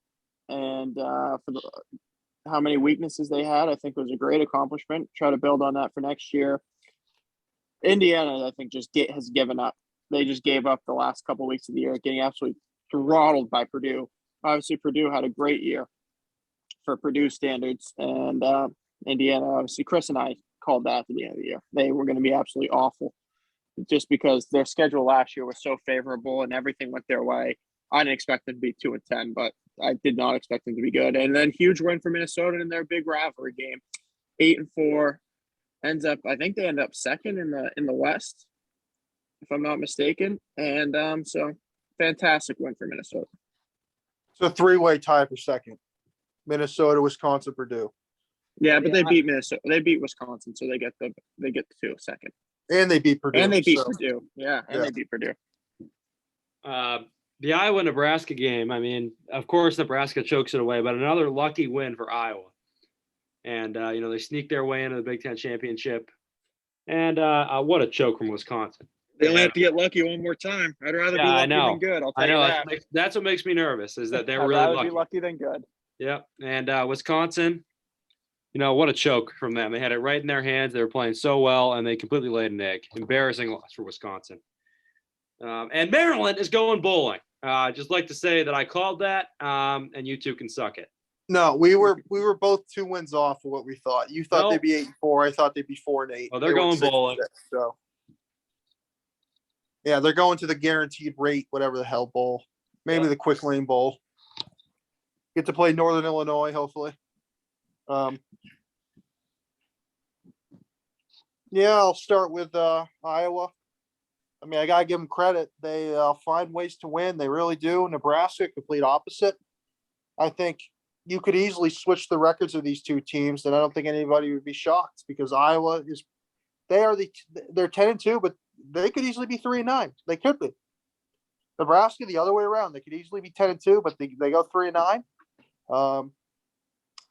and how many weaknesses they had, I think was a great accomplishment. Try to build on that for next year. Indiana, I think, has given up. They just gave up the last couple of weeks of the year, getting absolutely throttled by Purdue. Obviously, Purdue had a great year for Purdue standards, and Indiana, obviously, Chris and I called that at the beginning of the year. They were going to be absolutely awful just because their schedule last year was so favorable and everything went their way. I didn't expect them to be 2-10, but I did not expect them to be good. And then huge win for Minnesota in their big rivalry game, 8-4. I think they end up second in the West, if I'm not mistaken. And so fantastic win for Minnesota. It's a 3-way tie for second. Minnesota, Wisconsin, Purdue. Yeah, but they beat Minnesota. They beat Wisconsin, so they get the 2 second. And they beat Purdue. And they beat Purdue. Yeah, they beat Purdue. The Iowa-Nebraska game, I mean, of course, Nebraska chokes it away, but another lucky win for Iowa. And, they sneaked their way into the Big Ten championship. And what a choke from Wisconsin. They only have to get lucky one more time. I'd rather be lucky than good. I'll tell you that. That's what makes me nervous is that they were I'd really rather lucky. be lucky than good. Yep. And Wisconsin, what a choke from them. They had it right in their hands. They were playing so well, and they completely laid an egg. Embarrassing loss for Wisconsin. And Maryland is going bowling. Just like to say that I called that, and you two can suck it. No, we were both 2 wins off of what we thought. You thought No. they'd be 8-4. I thought they'd be 4-8. Oh, they're They went going 6-6, bowling. So yeah, they're going to the guaranteed rate, whatever the hell bowl. Maybe Yep. the quick lane bowl. Get to play Northern Illinois, hopefully. Yeah, I'll start with Iowa. I mean, I gotta give them credit. They find ways to win. They really do. Nebraska, complete opposite. I think you could easily switch the records of these two teams, and I don't think anybody would be shocked because Iowa is they're 10-2, but they could easily be 3-9. They could be. Nebraska the other way around. They could easily be 10-2, but they go 3-9.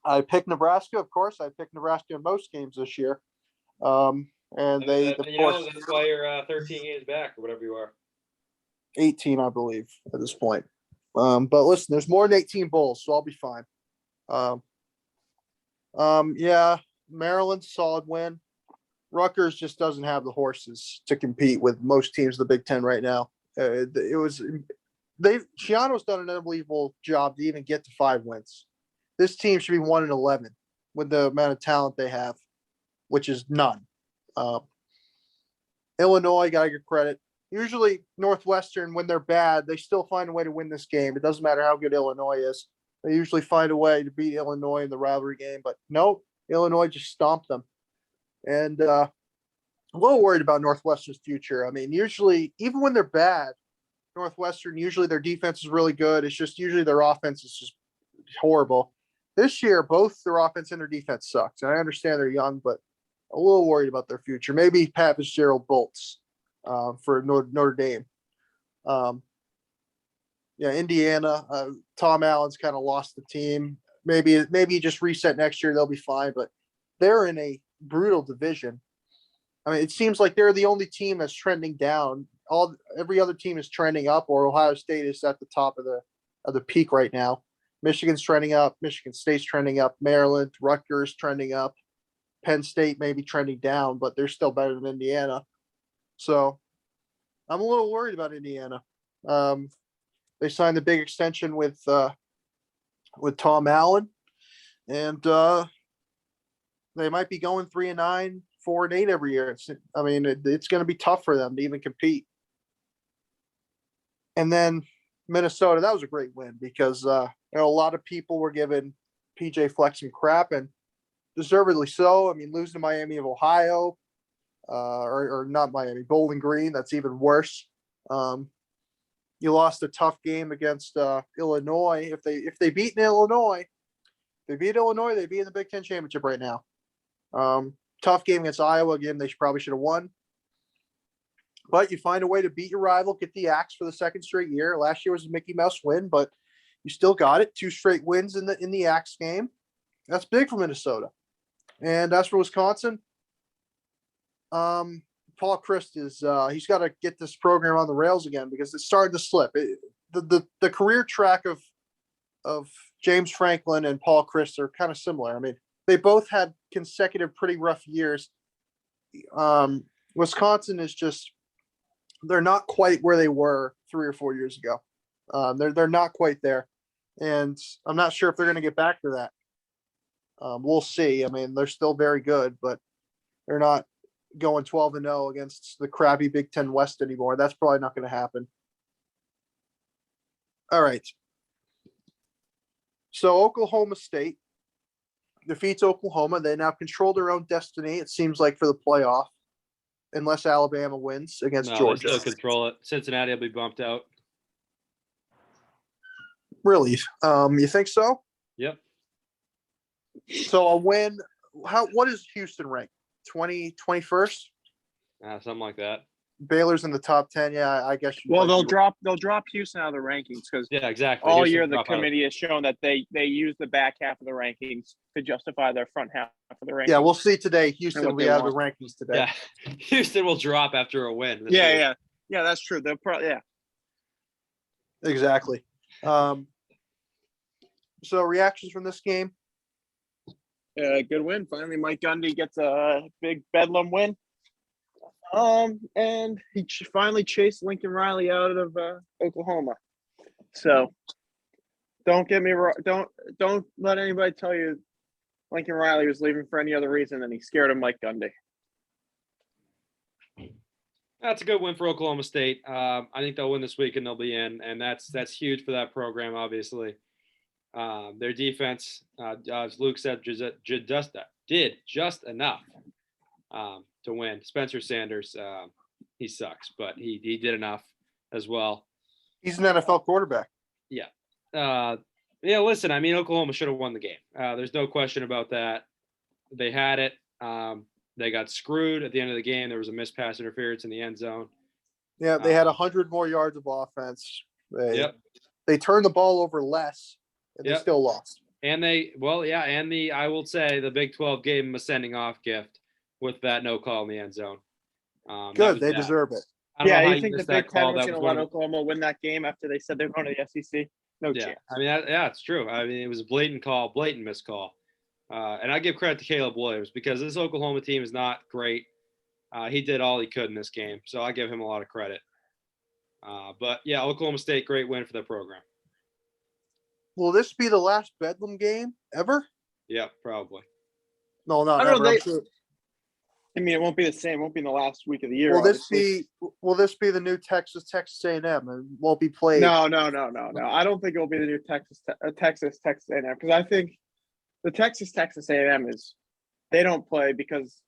I picked Nebraska, of course. I picked Nebraska in most games this year. And they, of course, that's why you're 13 games back or whatever you are. 18, I believe, at this point. But listen, there's more than 18 bowls, so I'll be fine. Yeah, Maryland, solid win. Rutgers just doesn't have the horses to compete with most teams of the Big Ten right now. Shiano's done an unbelievable job to even get to 5 wins. This team should be 1-11 with the amount of talent they have, which is none. Illinois, gotta give credit. Usually Northwestern, when they're bad, they still find a way to win this game. It doesn't matter how good Illinois is. They usually find a way to beat Illinois in the rivalry game, but no, Illinois just stomped them. And I'm a little worried about Northwestern's future. I mean, usually, even when they're bad, Northwestern, usually their defense is really good. It's just usually their offense is just horrible. This year, both their offense and their defense sucks. And I understand they're young, but a little worried about their future. Maybe Pat Fitzgerald bolts for Notre Dame. Yeah, Indiana. Tom Allen's kind of lost the team. Maybe just reset next year. They'll be fine. But they're in a brutal division. I mean, it seems like they're the only team that's trending down. Every other team is trending up, or Ohio State is at the top of the peak right now. Michigan's trending up. Michigan State's trending up. Maryland, Rutgers trending up. Penn State may be trending down, but they're still better than Indiana. So I'm a little worried about Indiana. They signed the big extension with Tom Allen, and they might be going 3-9, 4-8 every year. It's going to be tough for them to even compete. And then Minnesota, that was a great win because a lot of people were giving PJ Fleck some crap, and deservedly so. I mean, losing to Miami of Ohio, or not Miami, Bowling Green, that's even worse. You lost a tough game against Illinois. If they beat Illinois, they'd be in the Big Ten championship right now. Tough game against Iowa. Again, they probably should have won. But you find a way to beat your rival, get the axe for the second straight year. Last year was a Mickey Mouse win, but you still got it. 2 straight wins in the axe game. That's big for Minnesota. And as for Wisconsin, Paul Chryst he's got to get this program on the rails again because it's starting to slip. The career track of James Franklin and Paul Chryst are kind of similar. I mean, they both had consecutive pretty rough years. Wisconsin is just they're not quite where they were 3 or 4 years ago. They're not quite there, and I'm not sure if they're going to get back to that. We'll see. I mean, they're still very good, but they're not going 12-0 against the crappy Big Ten West anymore. That's probably not going to happen. All right. So Oklahoma State defeats Oklahoma. They now control their own destiny, it seems like, for the playoff, unless Alabama wins against Georgia. They still control it. Cincinnati will be bumped out. Really? You think so? Yep. So a win. What is Houston ranked? 21st? Something like that. Baylor's in the top 10. Yeah, I guess. Well, they'll drop Houston out of the rankings because Yeah, exactly. all Houston year the drop out. committee has shown that they use the back half of the rankings to justify their front half of the rankings. Yeah, we'll see today. Houston what will be they out of the want. rankings today. Yeah, Houston will drop after a win. this year. Yeah, that's true. They'll probably Exactly. So reactions from this game? good win. Finally, Mike Gundy gets a big Bedlam win. And he finally chased Lincoln Riley out of Oklahoma. So Don't get me wrong. Don't let anybody tell you Lincoln Riley was leaving for any other reason than he's scared of Mike Gundy. That's a good win for Oklahoma State. I think they'll win this week and they'll be in, and that's huge for that program. Obviously, their defense, as Luke said, did just enough to win. Spencer Sanders, he sucks, but he did enough as well. He's an NFL quarterback. Yeah. Yeah, listen, I mean, Oklahoma should have won the game. There's no question about that. They had it. They got screwed at the end of the game. There was a missed pass interference in the end zone. Yeah, they had 100 more yards of offense. They turned the ball over less, and they still lost. And I will say the Big 12 gave them a sending off gift with that no call in the end zone. Good, they deserve it. Yeah, you think the Big 10 was going to let Oklahoma win that game after they said they're going to the SEC? No chance. I mean, it's true. I mean, it was a blatant missed call. And I give credit to Caleb Williams because this Oklahoma team is not great. He did all he could in this game, so I give him a lot of credit. But yeah, Oklahoma State, great win for their program. Will this be the last Bedlam game ever? Yeah, probably. No, not I don't ever. know, I mean, it won't be the same. It won't be in the last week of the year. Will this be the new Texas A&M and won't be played? No. I don't think it will be the new Texas A&M because I think the Texas A&M they don't play because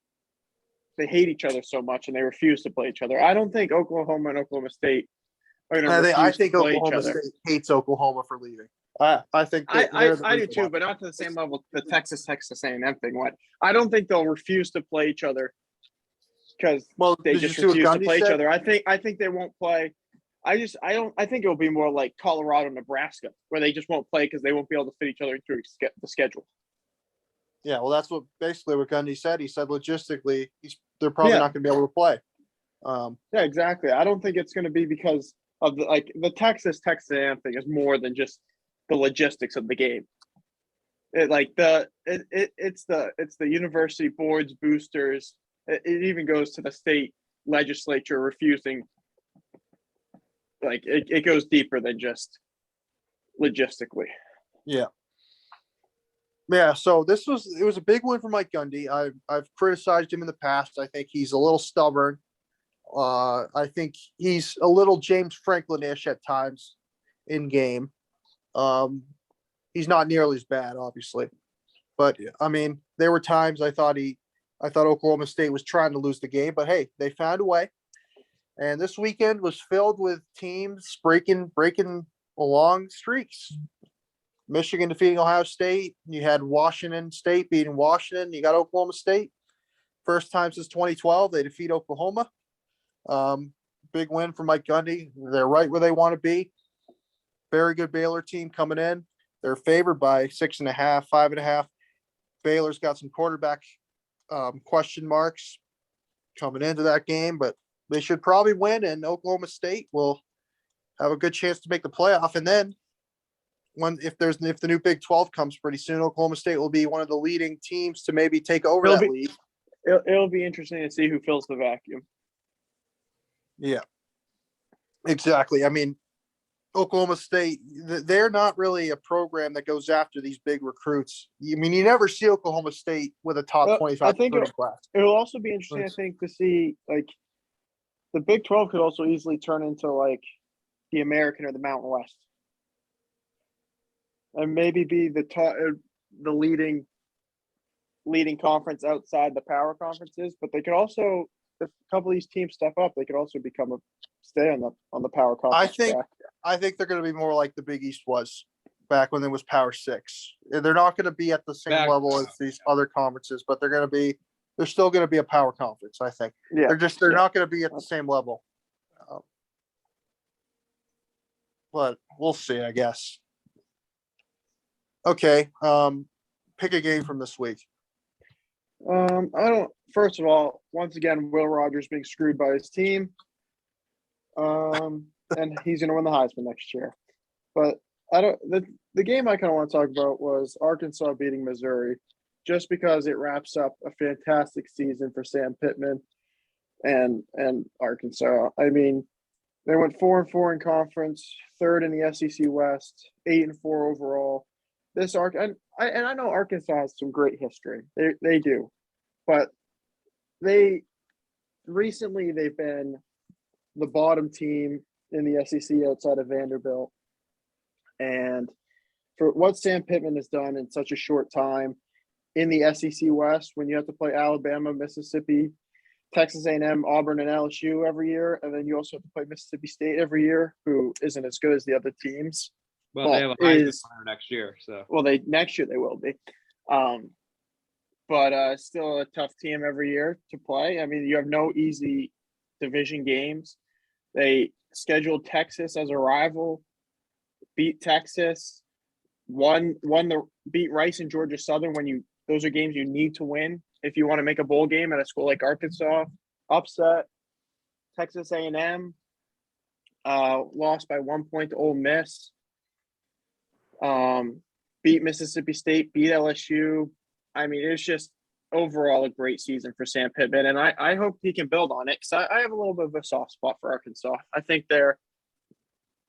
they hate each other so much and they refuse to play each other. I don't think Oklahoma and Oklahoma State are going to refuse to play each Oklahoma other. State hates Oklahoma for leaving. I think I do too, but not to the same level the Texas A&M thing went. I don't think they'll refuse to play each other because they just refuse to play each other. I think they won't play. I think it'll be more like Colorado, Nebraska, where they just won't play because they won't be able to fit each other into the schedule. Yeah, well, that's what Gundy said. He said logistically, they're probably not going to be able to play. Yeah, exactly. I don't think it's going to be because of the Texas A&M thing is more than just the logistics of the game. It's the university boards, boosters. It even goes to the state legislature refusing. It goes deeper than just logistically. Yeah. Yeah, so it was a big win for Mike Gundy. I've criticized him in the past. I think he's a little stubborn. I think he's a little James Franklin-ish at times in game. He's not nearly as bad, obviously. But I mean, there were times I thought Oklahoma State was trying to lose the game, but hey, they found a way. And this weekend was filled with teams breaking along streaks. Michigan defeating Ohio State. You had Washington State beating Washington. You got Oklahoma State. First time since 2012 they defeat Oklahoma. Big win for Mike Gundy. They're right where they want to be. Very good Baylor team coming in. They're favored by 6.5, 5.5. Baylor's got some quarterback question marks coming into that game, but they should probably win, and Oklahoma State will have a good chance to make the playoff. And then if the new Big 12 comes pretty soon, Oklahoma State will be one of the leading teams to maybe take over that league. It'll be interesting to see who fills the vacuum. Yeah, exactly. I mean, Oklahoma State, they're not really a program that goes after these big recruits. I mean, you never see Oklahoma State with a top 25 class. It'll also be interesting, I think, to see the Big 12 could also easily turn into the American or the Mountain West, and maybe be the leading conference outside the power conferences. But they could also, if a couple of these teams step up, they could also stay on the power conference. I think they're going to be more like the Big East was back when it was Power 6. They're not going to be at the same level as these other conferences, but they're still going to be a power conference, I think. Yeah. They're not going to be at the same level. But we'll see, I guess. Okay. Pick a game from this week. First of all, once again, Will Rogers being screwed by his team. And he's going to win the Heisman next year. But the game I kind of want to talk about was Arkansas beating Missouri, just because it wraps up a fantastic season for Sam Pittman and Arkansas. I mean, They went 4-4 in conference, third in the SEC West, 8-4 overall. This and I know Arkansas has some great history. They do, but they've been the bottom team in the SEC outside of Vanderbilt, and for what Sam Pittman has done in such a short time in the SEC West, when you have to play Alabama, Mississippi, Texas A&M, Auburn, and LSU every year, and then you also have to play Mississippi State every year, who isn't as good as the other teams. Well, they have a Heisman winner next year, so next year they will be. But still a tough team every year to play. I mean, you have no easy division games. They scheduled Texas as a rival, beat Texas, beat Rice and Georgia Southern those are games you need to win if you want to make a bowl game at a school like Arkansas. Upset Texas A&M, lost by 1 point to Ole Miss. Beat Mississippi State, beat LSU. I mean, it's just overall a great season for Sam Pittman, and I hope he can build on it because I have a little bit of a soft spot for Arkansas. I think they're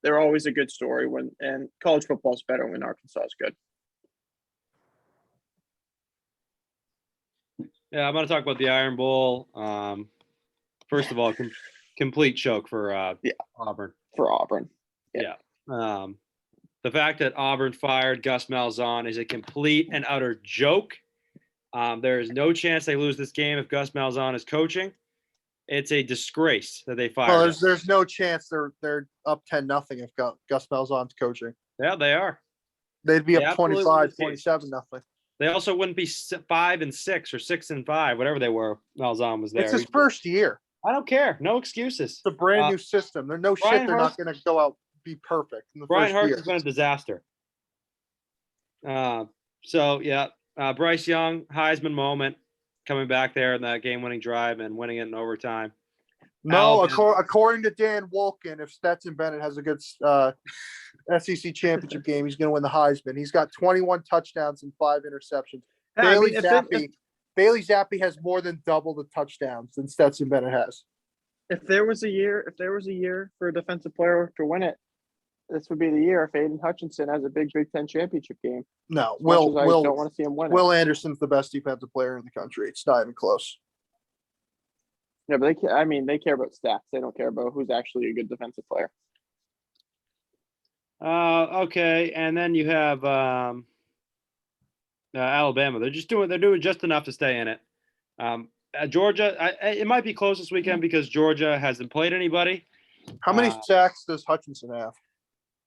always a good story and college football is better when Arkansas is good. Yeah, I'm going to talk about the Iron Bowl. First of all, complete choke for Auburn. For Auburn. Yeah. The fact that Auburn fired Gus Malzahn is a complete and utter joke. There is no chance they lose this game if Gus Malzahn is coaching. It's a disgrace that they fired. Well, there's no chance they're up 10-0 if Gus Malzahn's coaching. Yeah, they are. They'd be They up 25, 27-0. They also wouldn't be 5-6 or 6-5, whatever they were. Malzahn was there. It's his first year. I don't care. No excuses. It's a brand new system. There's no shit. They're not going to go out be perfect in the Brian first year. Hart's been a disaster. Bryce Young, Heisman moment, coming back there in that game-winning drive and winning it in overtime. No, according to Dan Wolken, if Stetson Bennett has a good SEC championship game, he's going to win the Heisman. He's got 21 touchdowns and 5 interceptions. Bailey Zappi has more than double the touchdowns than Stetson Bennett has. If there was a year for a defensive player to win it, this would be the year if Aiden Hutchinson has a big Big Ten championship game. No, I don't want to see him win it. Will Anderson's the best defensive player in the country. It's not even close. Yeah, but they care about stats. They don't care about who's actually a good defensive player. Okay, and then you have Alabama. They're doing just enough to stay in it. Georgia, it might be close this weekend because Georgia hasn't played anybody. How many sacks does Hutchinson have?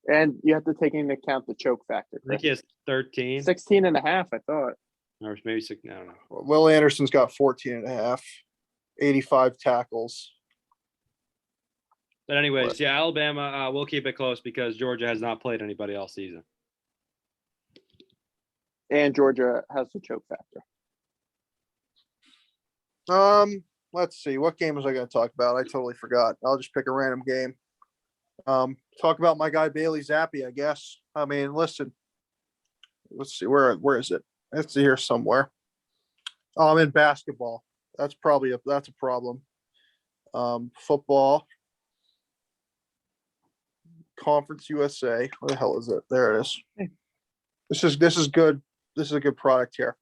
And you have to take into account the choke factor. I think he has 13. 16 and a half, I thought. Or maybe 6. I don't know. Will Anderson's got 14 and a half, 85 tackles. But anyways, yeah, Alabama will keep it close because Georgia has not played anybody all season. And Georgia has the choke factor. Let's see. What game was I going to talk about? I totally forgot. I'll just pick a random game. Talk about my guy Bailey Zappi, I guess. I mean, listen. Let's see. Where is it? It's here somewhere. I'm in basketball. That's a problem. Football. Conference USA. Where the hell is it? There it is. This is good. This is a good product here.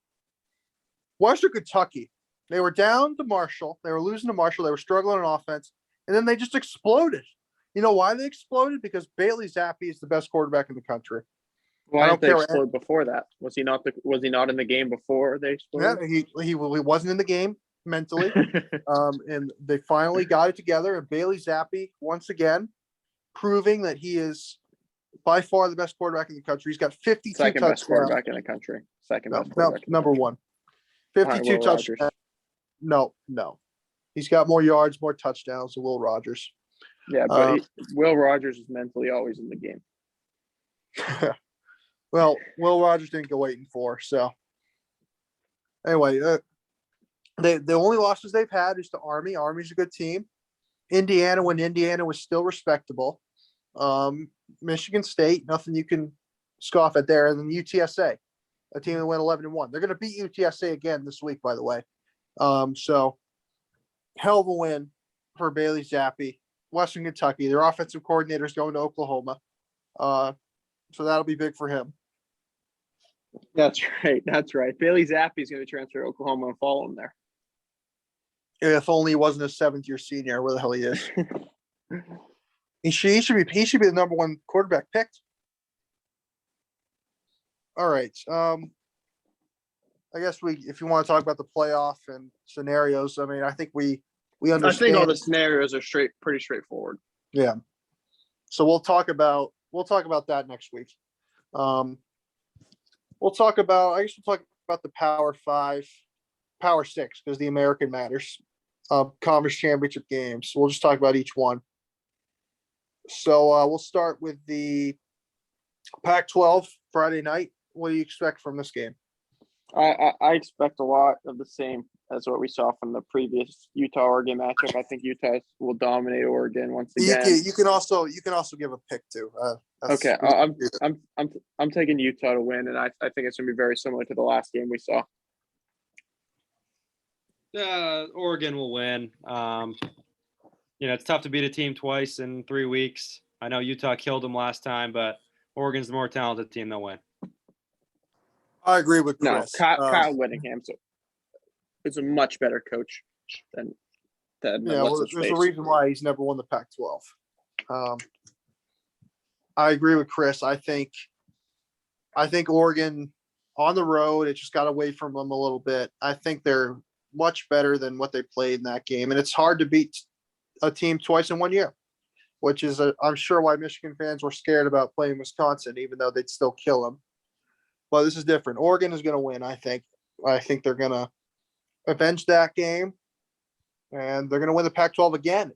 Western Kentucky. They were down to Marshall. They were losing to Marshall. They were struggling on offense. And then they just exploded. You know why they exploded? Because Bailey Zappi is the best quarterback in the country. Why didn't they explode before that? Was he not in the game before they exploded? Yeah, he wasn't in the game mentally. And they finally got it together. And Bailey Zappi, once again, proving that he is by far the best quarterback in the country. He's got 52 Second touchdowns. best quarterback in the country. Number one. 52 touchdowns. No. He's got more yards, more touchdowns than Will Rogers. Yeah, but Will Rogers is mentally always in the game. Well, Will Rogers didn't go 8-4. So anyway, the only losses they've had is to Army. Army's a good team. Indiana, when Indiana was still respectable. Michigan State, nothing you can scoff at there. And then UTSA, a team that went 11-1. They're going to beat UTSA again this week, by the way. So hell of a win for Bailey Zappi. Western Kentucky. Their offensive coordinator is going to Oklahoma. So that'll be big for him. That's right. That's right. Bailey Zappi is going to transfer to Oklahoma and follow him there. If only he wasn't a 7th-year senior, where the hell he is. He should be the number 1 quarterback picked. All right. I guess if you want to talk about the playoff and scenarios, I mean, I think we understand. I think all the scenarios are pretty straightforward. Yeah. So we'll talk about that next week. We'll talk about the Power 5, Power 6, because the American matters. Conference championship games. We'll just talk about each one. So we'll start with the Pac-12 Friday night. What do you expect from this game? I expect a lot of the same as what we saw from the previous Utah-Oregon matchup. I think Utah will dominate Oregon once again. You can also give a pick too. Okay, I'm taking Utah to win, and I think it's going to be very similar to the last game we saw. Oregon will win. It's tough to beat a team twice in 3 weeks. I know Utah killed them last time, but Oregon's the more talented team. They'll win. I agree with Chris. No, Kyle Whittingham is a much better coach than there's a reason why he's never won the Pac-12. I agree with Chris. I think Oregon on the road, it just got away from them a little bit. I think they're much better than what they played in that game, and it's hard to beat a team twice in 1 year, which is I'm sure why Michigan fans were scared about playing Wisconsin, even though they'd still kill them. But this is different. Oregon is going to win, I think. I think they're going to avenge that game, and they're going to win the Pac-12 again.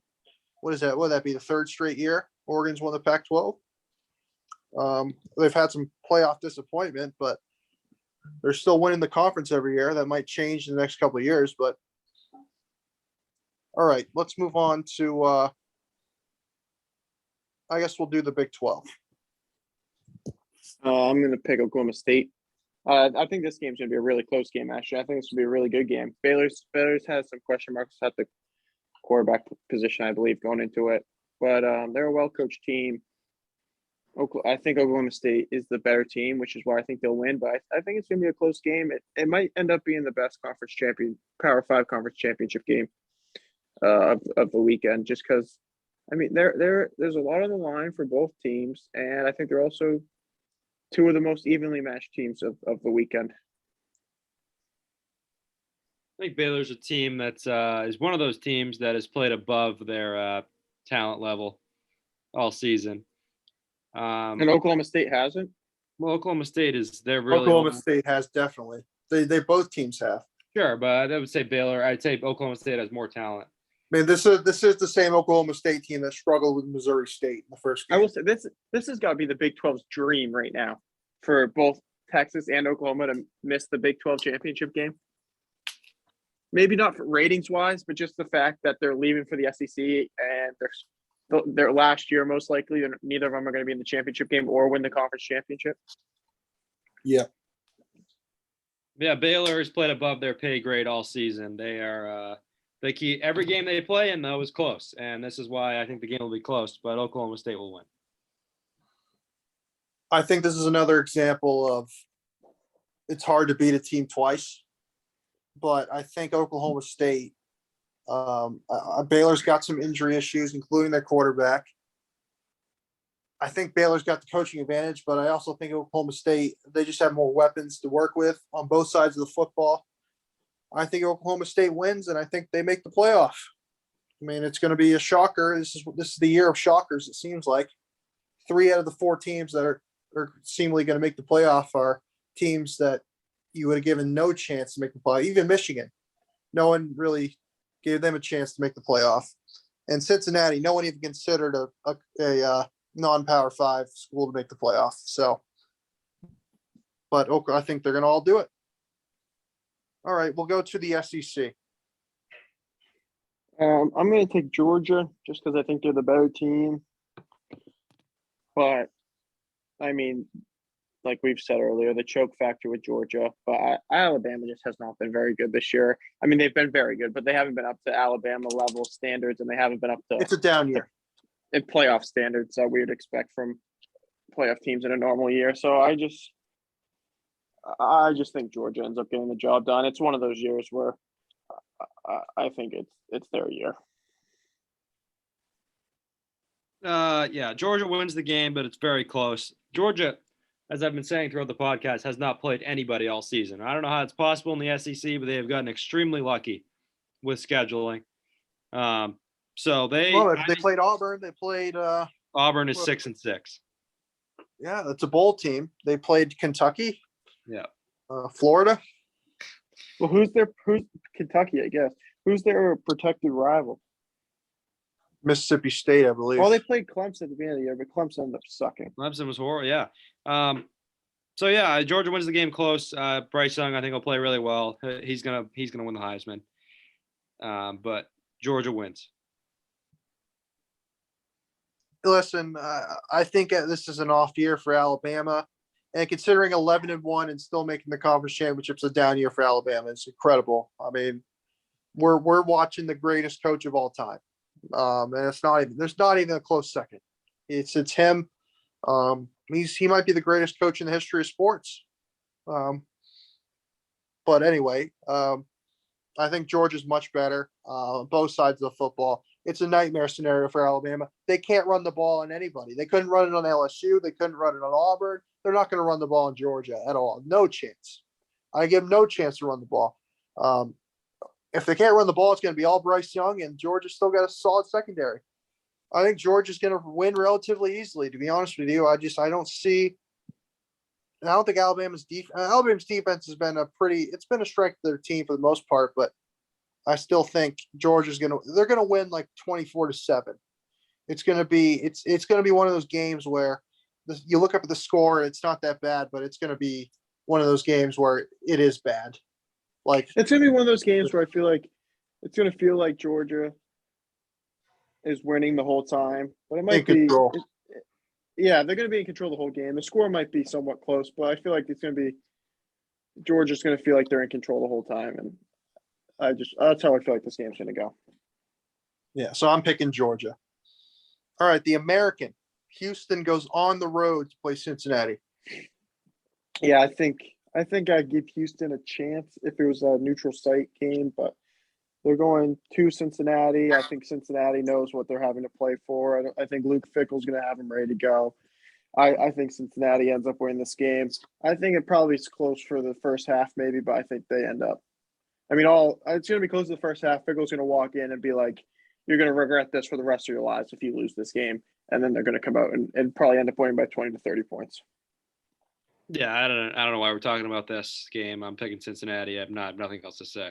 What is that? Will that be the 3rd straight year Oregon's won the Pac-12? They've had some playoff disappointment, but they're still winning the conference every year. That might change in the next couple of years, but all right, let's move on to I guess we'll do the Big 12. I'm going to pick Oklahoma State. I think this game's going to be a really close game, actually. I think it's going to be a really good game. Baylor's has some question marks at the quarterback position, I believe, going into it. But they're a well-coached team. I think Oklahoma State is the better team, which is why I think they'll win. But I think it's going to be a close game. It might end up being the best Power 5 conference championship game of the weekend, just because, I mean, there's a lot on the line for both teams, and I think they're also two of the most evenly matched teams of the weekend. I think Baylor's a team that is one of those teams that has played above their talent level all season. And Oklahoma State hasn't? Well, Oklahoma State really Oklahoma State has definitely. They both teams have. Sure, but I would say Baylor. I'd say Oklahoma State has more talent. I mean, this is the same Oklahoma State team that struggled with Missouri State in the first game. I will say this has got to be the Big 12's dream right now for both Texas and Oklahoma to miss the Big 12 championship game. Maybe not for ratings wise, but just the fact that they're leaving for the SEC and their last year, most likely, neither of them are going to be in the championship game or win the conference championship. Yeah. Yeah, Baylor has played above their pay grade all season. They are they keep every game they play in, though, is close, and this is why I think the game will be close. But Oklahoma State will win. I think this is another example of it's hard to beat a team twice, but I think Oklahoma State, Baylor's got some injury issues, including their quarterback. I think Baylor's got the coaching advantage, but I also think Oklahoma State, they just have more weapons to work with on both sides of the football. I think Oklahoma State wins, and I think they make the playoff. I mean, it's going to be a shocker. This is the year of shockers, it seems like. 3 out of the 4 teams that are seemingly going to make the playoff are teams that you would have given no chance to make the playoff. Even Michigan, no one really gave them a chance to make the playoff. And Cincinnati, no one even considered a non-Power 5 school to make the playoff. So, but I think they're going to all do it. All right, we'll go to the SEC. I'm going to take Georgia just because I think they're the better team. But, I mean, like we've said earlier, the choke factor with Georgia. But Alabama just has not been very good this year. I mean, they've been very good, but they haven't been up to Alabama level standards, and they haven't been up to. It's a down year. in playoff standards that we would expect from playoff teams in a normal year. So I just think Georgia ends up getting the job done. It's one of those years where I think it's their year. Yeah, Georgia wins the game, but it's very close. Georgia, as I've been saying throughout the podcast, has not played anybody all season. I don't know how it's possible in the SEC, but they have gotten extremely lucky with scheduling. So they played Auburn. They played Auburn is 6-6. Yeah, that's a bowl team. They played Kentucky. Yeah. Florida. Well, who's Kentucky, I guess. Who's their protected rival? Mississippi State, I believe. Well, they played Clemson at the beginning of the year, but Clemson ended up sucking. Clemson was horrible, yeah. So yeah, Georgia wins the game close. Bryce Young, I think, will play really well. He's gonna win the Heisman. But Georgia wins. Listen, I think this is an off year for Alabama, and considering 11-1 and still making the conference championships, a down year for Alabama. It's incredible. I mean, we're watching the greatest coach of all time, and there's not even a close second. It's him. He might be the greatest coach in the history of sports. But anyway, I think Georgia's much better. Both sides of the football. It's a nightmare scenario for Alabama. They can't run the ball on anybody. They couldn't run it on LSU. They couldn't run it on Auburn. They're not going to run the ball on Georgia at all. No chance. I give them no chance to run the ball. If they can't run the ball, it's going to be all Bryce Young, and Georgia's still got a solid secondary. I think Georgia's going to win relatively easily, to be honest with you. I don't think Alabama's defense has been it's been a strength of their team for the most part, but I still think Georgia's they're going to win like 24-7. It's going to be one of those games where you look up at the score, it's not that bad, but it's going to be one of those games where it is bad. Like, it's going to be one of those games where I feel like it's going to feel like Georgia is winning the whole time, but it might be. Yeah, they're going to be in control the whole game. The score might be somewhat close, but I feel like it's going to be Georgia's going to feel like they're in control the whole time, and that's how I feel like this game's going to go. Yeah, so I'm picking Georgia. All right, the American. Houston goes on the road to play Cincinnati. Yeah, I think I'd give Houston a chance if it was a neutral site game, but they're going to Cincinnati. I think Cincinnati knows what they're having to play for. I think Luke Fickell's going to have them ready to go. I think Cincinnati ends up winning this game. I think it probably is close for the first half maybe, but I think they end up. I mean, it's going to be close to the first half. Fickell's going to walk in and be like, you're going to regret this for the rest of your lives if you lose this game. And then they're going to come out and probably end up winning by 20 to 30 points. Yeah, I don't know why we're talking about this game. I'm picking Cincinnati. I have nothing else to say.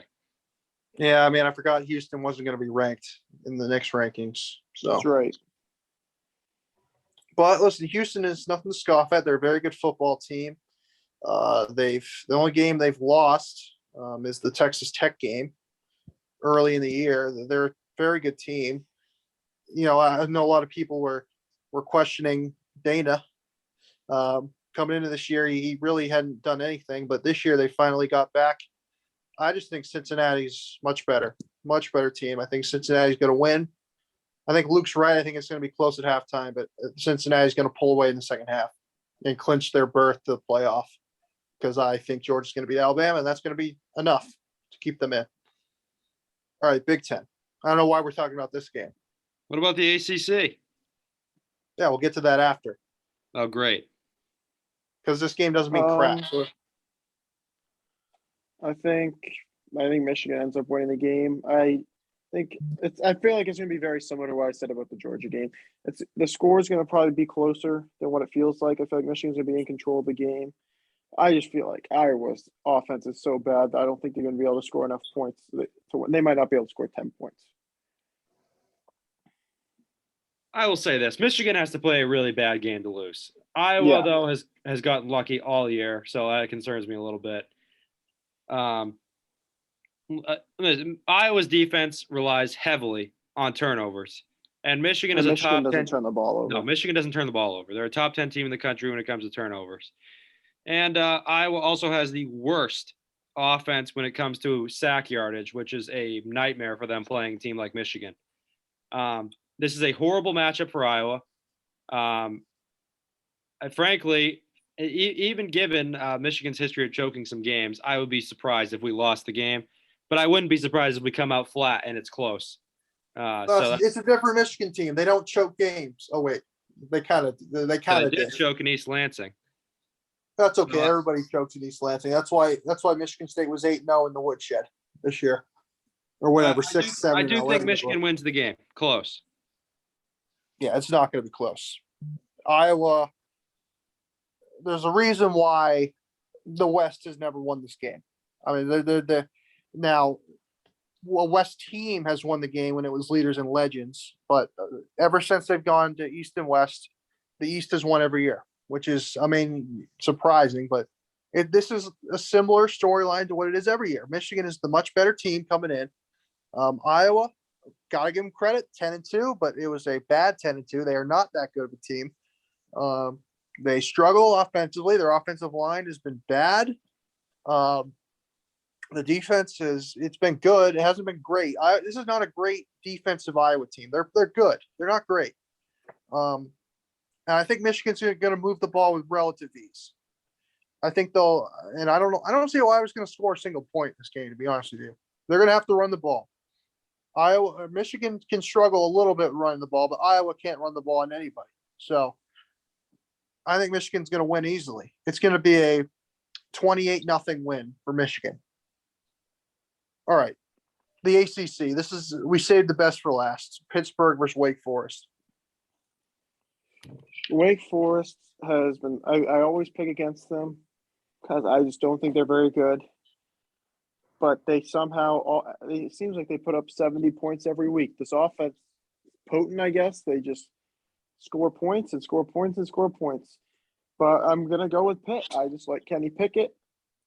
Yeah, I mean, I forgot Houston wasn't going to be ranked in the next rankings. So that's right. But listen, Houston is nothing to scoff at. They're a very good football team. The only game they've lost is the Texas Tech game early in the year. They're a very good team. You know, I know a lot of people were questioning Dana coming into this year. He really hadn't done anything, but this year they finally got back. I just think Cincinnati's much better team. I think Cincinnati's going to win. I think Luke's right. I think it's going to be close at halftime, but Cincinnati's going to pull away in the second half and clinch their berth to the playoff because I think Georgia's going to beat Alabama, and that's going to be enough to keep them in. All right, Big Ten. I don't know why we're talking about this game. What about the ACC? Yeah, we'll get to that after. Oh, great. Because this game doesn't mean crap. So I think Michigan ends up winning the game. I feel like it's going to be very similar to what I said about the Georgia game. The score is going to probably be closer than what it feels like. I feel like Michigan's going to be in control of the game. I just feel like Iowa's offense is so bad that I don't think they're going to be able to score enough points to win. They might not be able to score 10 points. I will say this. Michigan has to play a really bad game to lose. Iowa, though, has gotten lucky all year, so that concerns me a little bit. Iowa's defense relies heavily on turnovers, and Michigan is a top 10. Michigan doesn't turn the ball over. No, Michigan doesn't turn the ball over. They're a top 10 team in the country when it comes to turnovers. And Iowa also has the worst offense when it comes to sack yardage, which is a nightmare for them playing a team like Michigan. This is a horrible matchup for Iowa. Frankly, even given Michigan's history of choking some games, I would be surprised if we lost the game. But I wouldn't be surprised if we come out flat and it's close. It's a different Michigan team. They don't choke games. Oh wait, they kind of did choke in East Lansing. That's okay. Everybody chokes in East Lansing. That's why Michigan State was 8-0 in the woodshed this year, or whatever. 6-7. I do think Michigan wins the game. Close. Yeah, it's not going to be close. Iowa. There's a reason why the West has never won this game. I mean, they're now. A West team has won the game when it was Leaders and Legends, but ever since they've gone to East and West, the East has won every year, which is, I mean, surprising, but this is a similar storyline to what it is every year. Michigan is the much better team coming in. Iowa, got to give them credit, 10-2, but it was a bad 10-2. They are not that good of a team. They struggle offensively. Their offensive line has been bad. The defense it's been good. It hasn't been great. This is not a great defensive Iowa team. They're good. They're not great. And I think Michigan's going to move the ball with relative ease. I think they'll, and I don't know. I don't see how Iowa's going to score a single point in this game, to be honest with you. They're going to have to run the ball. Michigan can struggle a little bit running the ball, but Iowa can't run the ball on anybody. So I think Michigan's going to win easily. It's going to be a 28-0 win for Michigan. All right. The ACC. We saved the best for last. Pittsburgh versus Wake Forest. Wake Forest has been, I always pick against them because I just don't think they're very good. But they somehow, it seems like they put up 70 points every week. This offense, potent, I guess. They just score points and score points and score points. But I'm going to go with Pitt. I just like Kenny Pickett,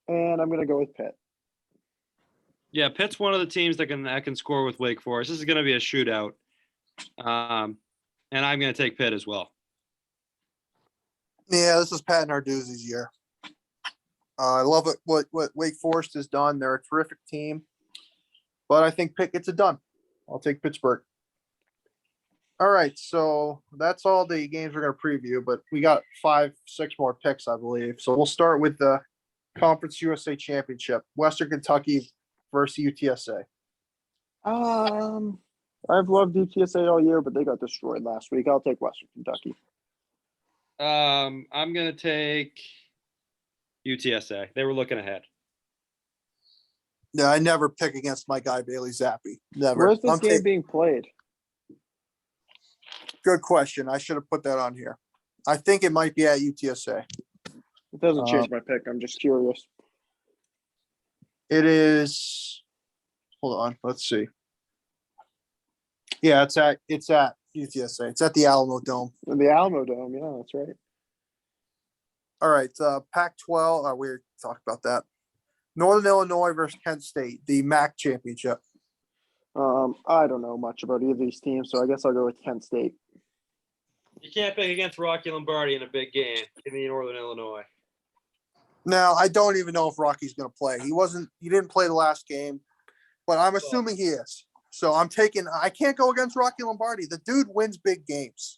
and I'm going to go with Pitt. Yeah, Pitt's one of the teams that can score with Wake Forest. This is going to be a shootout, and I'm going to take Pitt as well. Yeah, this is Pat Narduzzi's year. I love it what Wake Forest has done. They're a terrific team, but I think Pitt gets it done. I'll take Pittsburgh. All right, so that's all the games we're going to preview, but we got 5-6 more picks, I believe. So we'll start with the Conference USA Championship, Western Kentucky versus UTSA. I've loved UTSA all year, but they got destroyed last week. I'll take Western Kentucky. I'm going to take UTSA. They were looking ahead. Yeah, I never pick against my guy, Bailey Zappi. Never. Where's this game being played? Good question. I should have put that on here. I think it might be at UTSA. It doesn't change my pick. I'm just curious. It is. Hold on. Let's see. Yeah, it's at UTSA. It's at the Alamo Dome. The Alamo Dome. Yeah, that's right. All right. Pac-12. We talked about that. Northern Illinois versus Kent State, the MAC championship. I don't know much about either of these teams, so I guess I'll go with Kent State. You can't pick against Rocky Lombardi in a big game. Give me Northern Illinois. Now, I don't even know if Rocky's going to play. He didn't play the last game, but I'm assuming he is. So I can't go against Rocky Lombardi. The dude wins big games.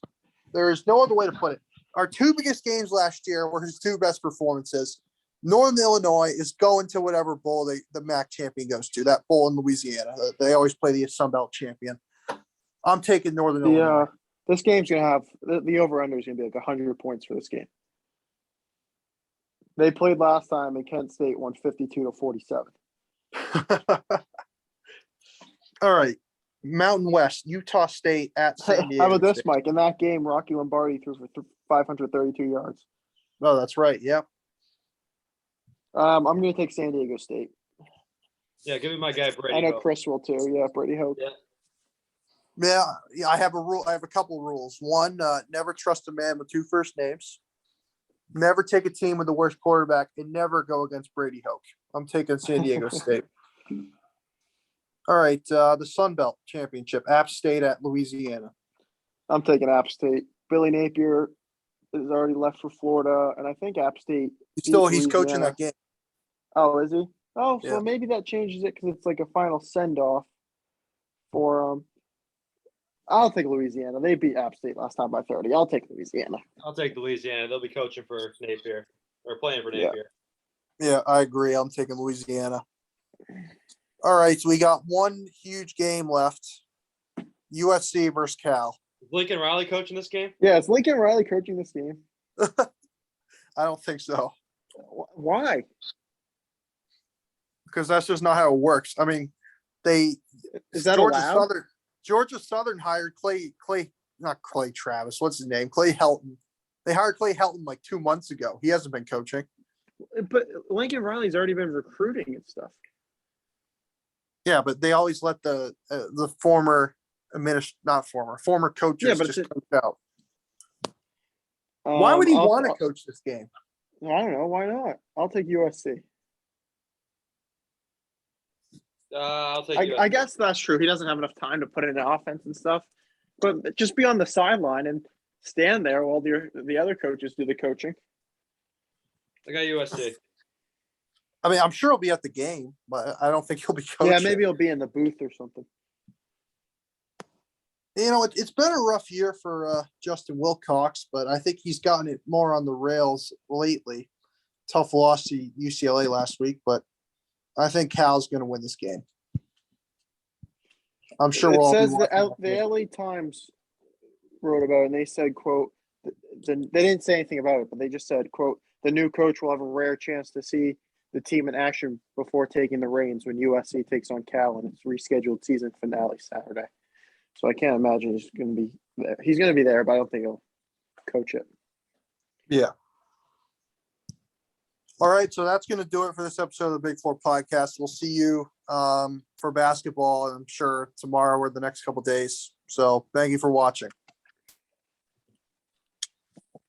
There is no other way to put it. Our two biggest games last year were his two best performances. Northern Illinois is going to whatever bowl the MAC champion goes to, that bowl in Louisiana. They always play the Sun Belt champion. I'm taking Northern Illinois. This game's going to have the over-under is going to be like 100 points for this game. They played last time and Kent State won 52-47. All right. Mountain West, Utah State at San Diego. How about this, State. Mike? In that game, Rocky Lombardi threw for 532 yards. Oh, that's right. Yep. I'm going to take San Diego State. Yeah, give me my guy Brady. I know Hoke. Chris will too. Yeah, Brady Hoke. Yeah, I have a rule. I have a couple rules. One, never trust a man with two first names. Never take a team with the worst quarterback, and never go against Brady Hoke. I'm taking San Diego State. All right, the Sun Belt Championship, App State at Louisiana. I'm taking App State. Billy Napier is already left for Florida, and I think App State. He's coaching that game. Oh, is he? Oh, so Yeah. maybe that changes it because it's like a final send-off for I'll take Louisiana. They beat App State last time by 30. I'll take Louisiana. I'll take Louisiana. They'll be coaching for Napier or playing for Yeah. Napier. Yeah, I agree. I'm taking Louisiana. All right, so we got one huge game left. USC versus Cal. Is Lincoln Riley coaching this game? Yeah, is Lincoln Riley coaching this game? I don't think so, Why? because that's just not how it works. I mean, Is that Georgia allowed? Southern. Georgia Southern hired not Clay Travis. What's his name? Clay Helton. They hired Clay Helton like 2 months ago. He hasn't been coaching. But Lincoln Riley's already been recruiting and stuff. Yeah, but they always let the former coaches Yeah, but just it's coach out. Why would he I'll- want to coach this game? I don't know. Why not? I'll take USC. I'll take. I guess that's true. He doesn't have enough time to put in an offense and stuff. But just be on the sideline and stand there while the other coaches do the coaching. I got USC. I mean, I'm sure he'll be at the game, but I don't think he'll be coaching. Yeah, maybe he'll be in the booth or something. You know, it's been a rough year for Justin Wilcox, but I think he's gotten it more on the rails lately. Tough loss to UCLA last week, but I think Cal's going to win this game. I'm sure we'll all It be says watching that the game. LA Times wrote about it, and they said, quote, they didn't say anything about it, but they just said, quote, the new coach will have a rare chance to see the team in action before taking the reins when USC takes on Cal in its rescheduled season finale Saturday. So I can't imagine he's going to be there. He's going to be there, but I don't think he'll coach it. Yeah. All right, so that's going to do it for this episode of the Big Four podcast. We'll see you for basketball, I'm sure, tomorrow or the next couple days. So thank you for watching.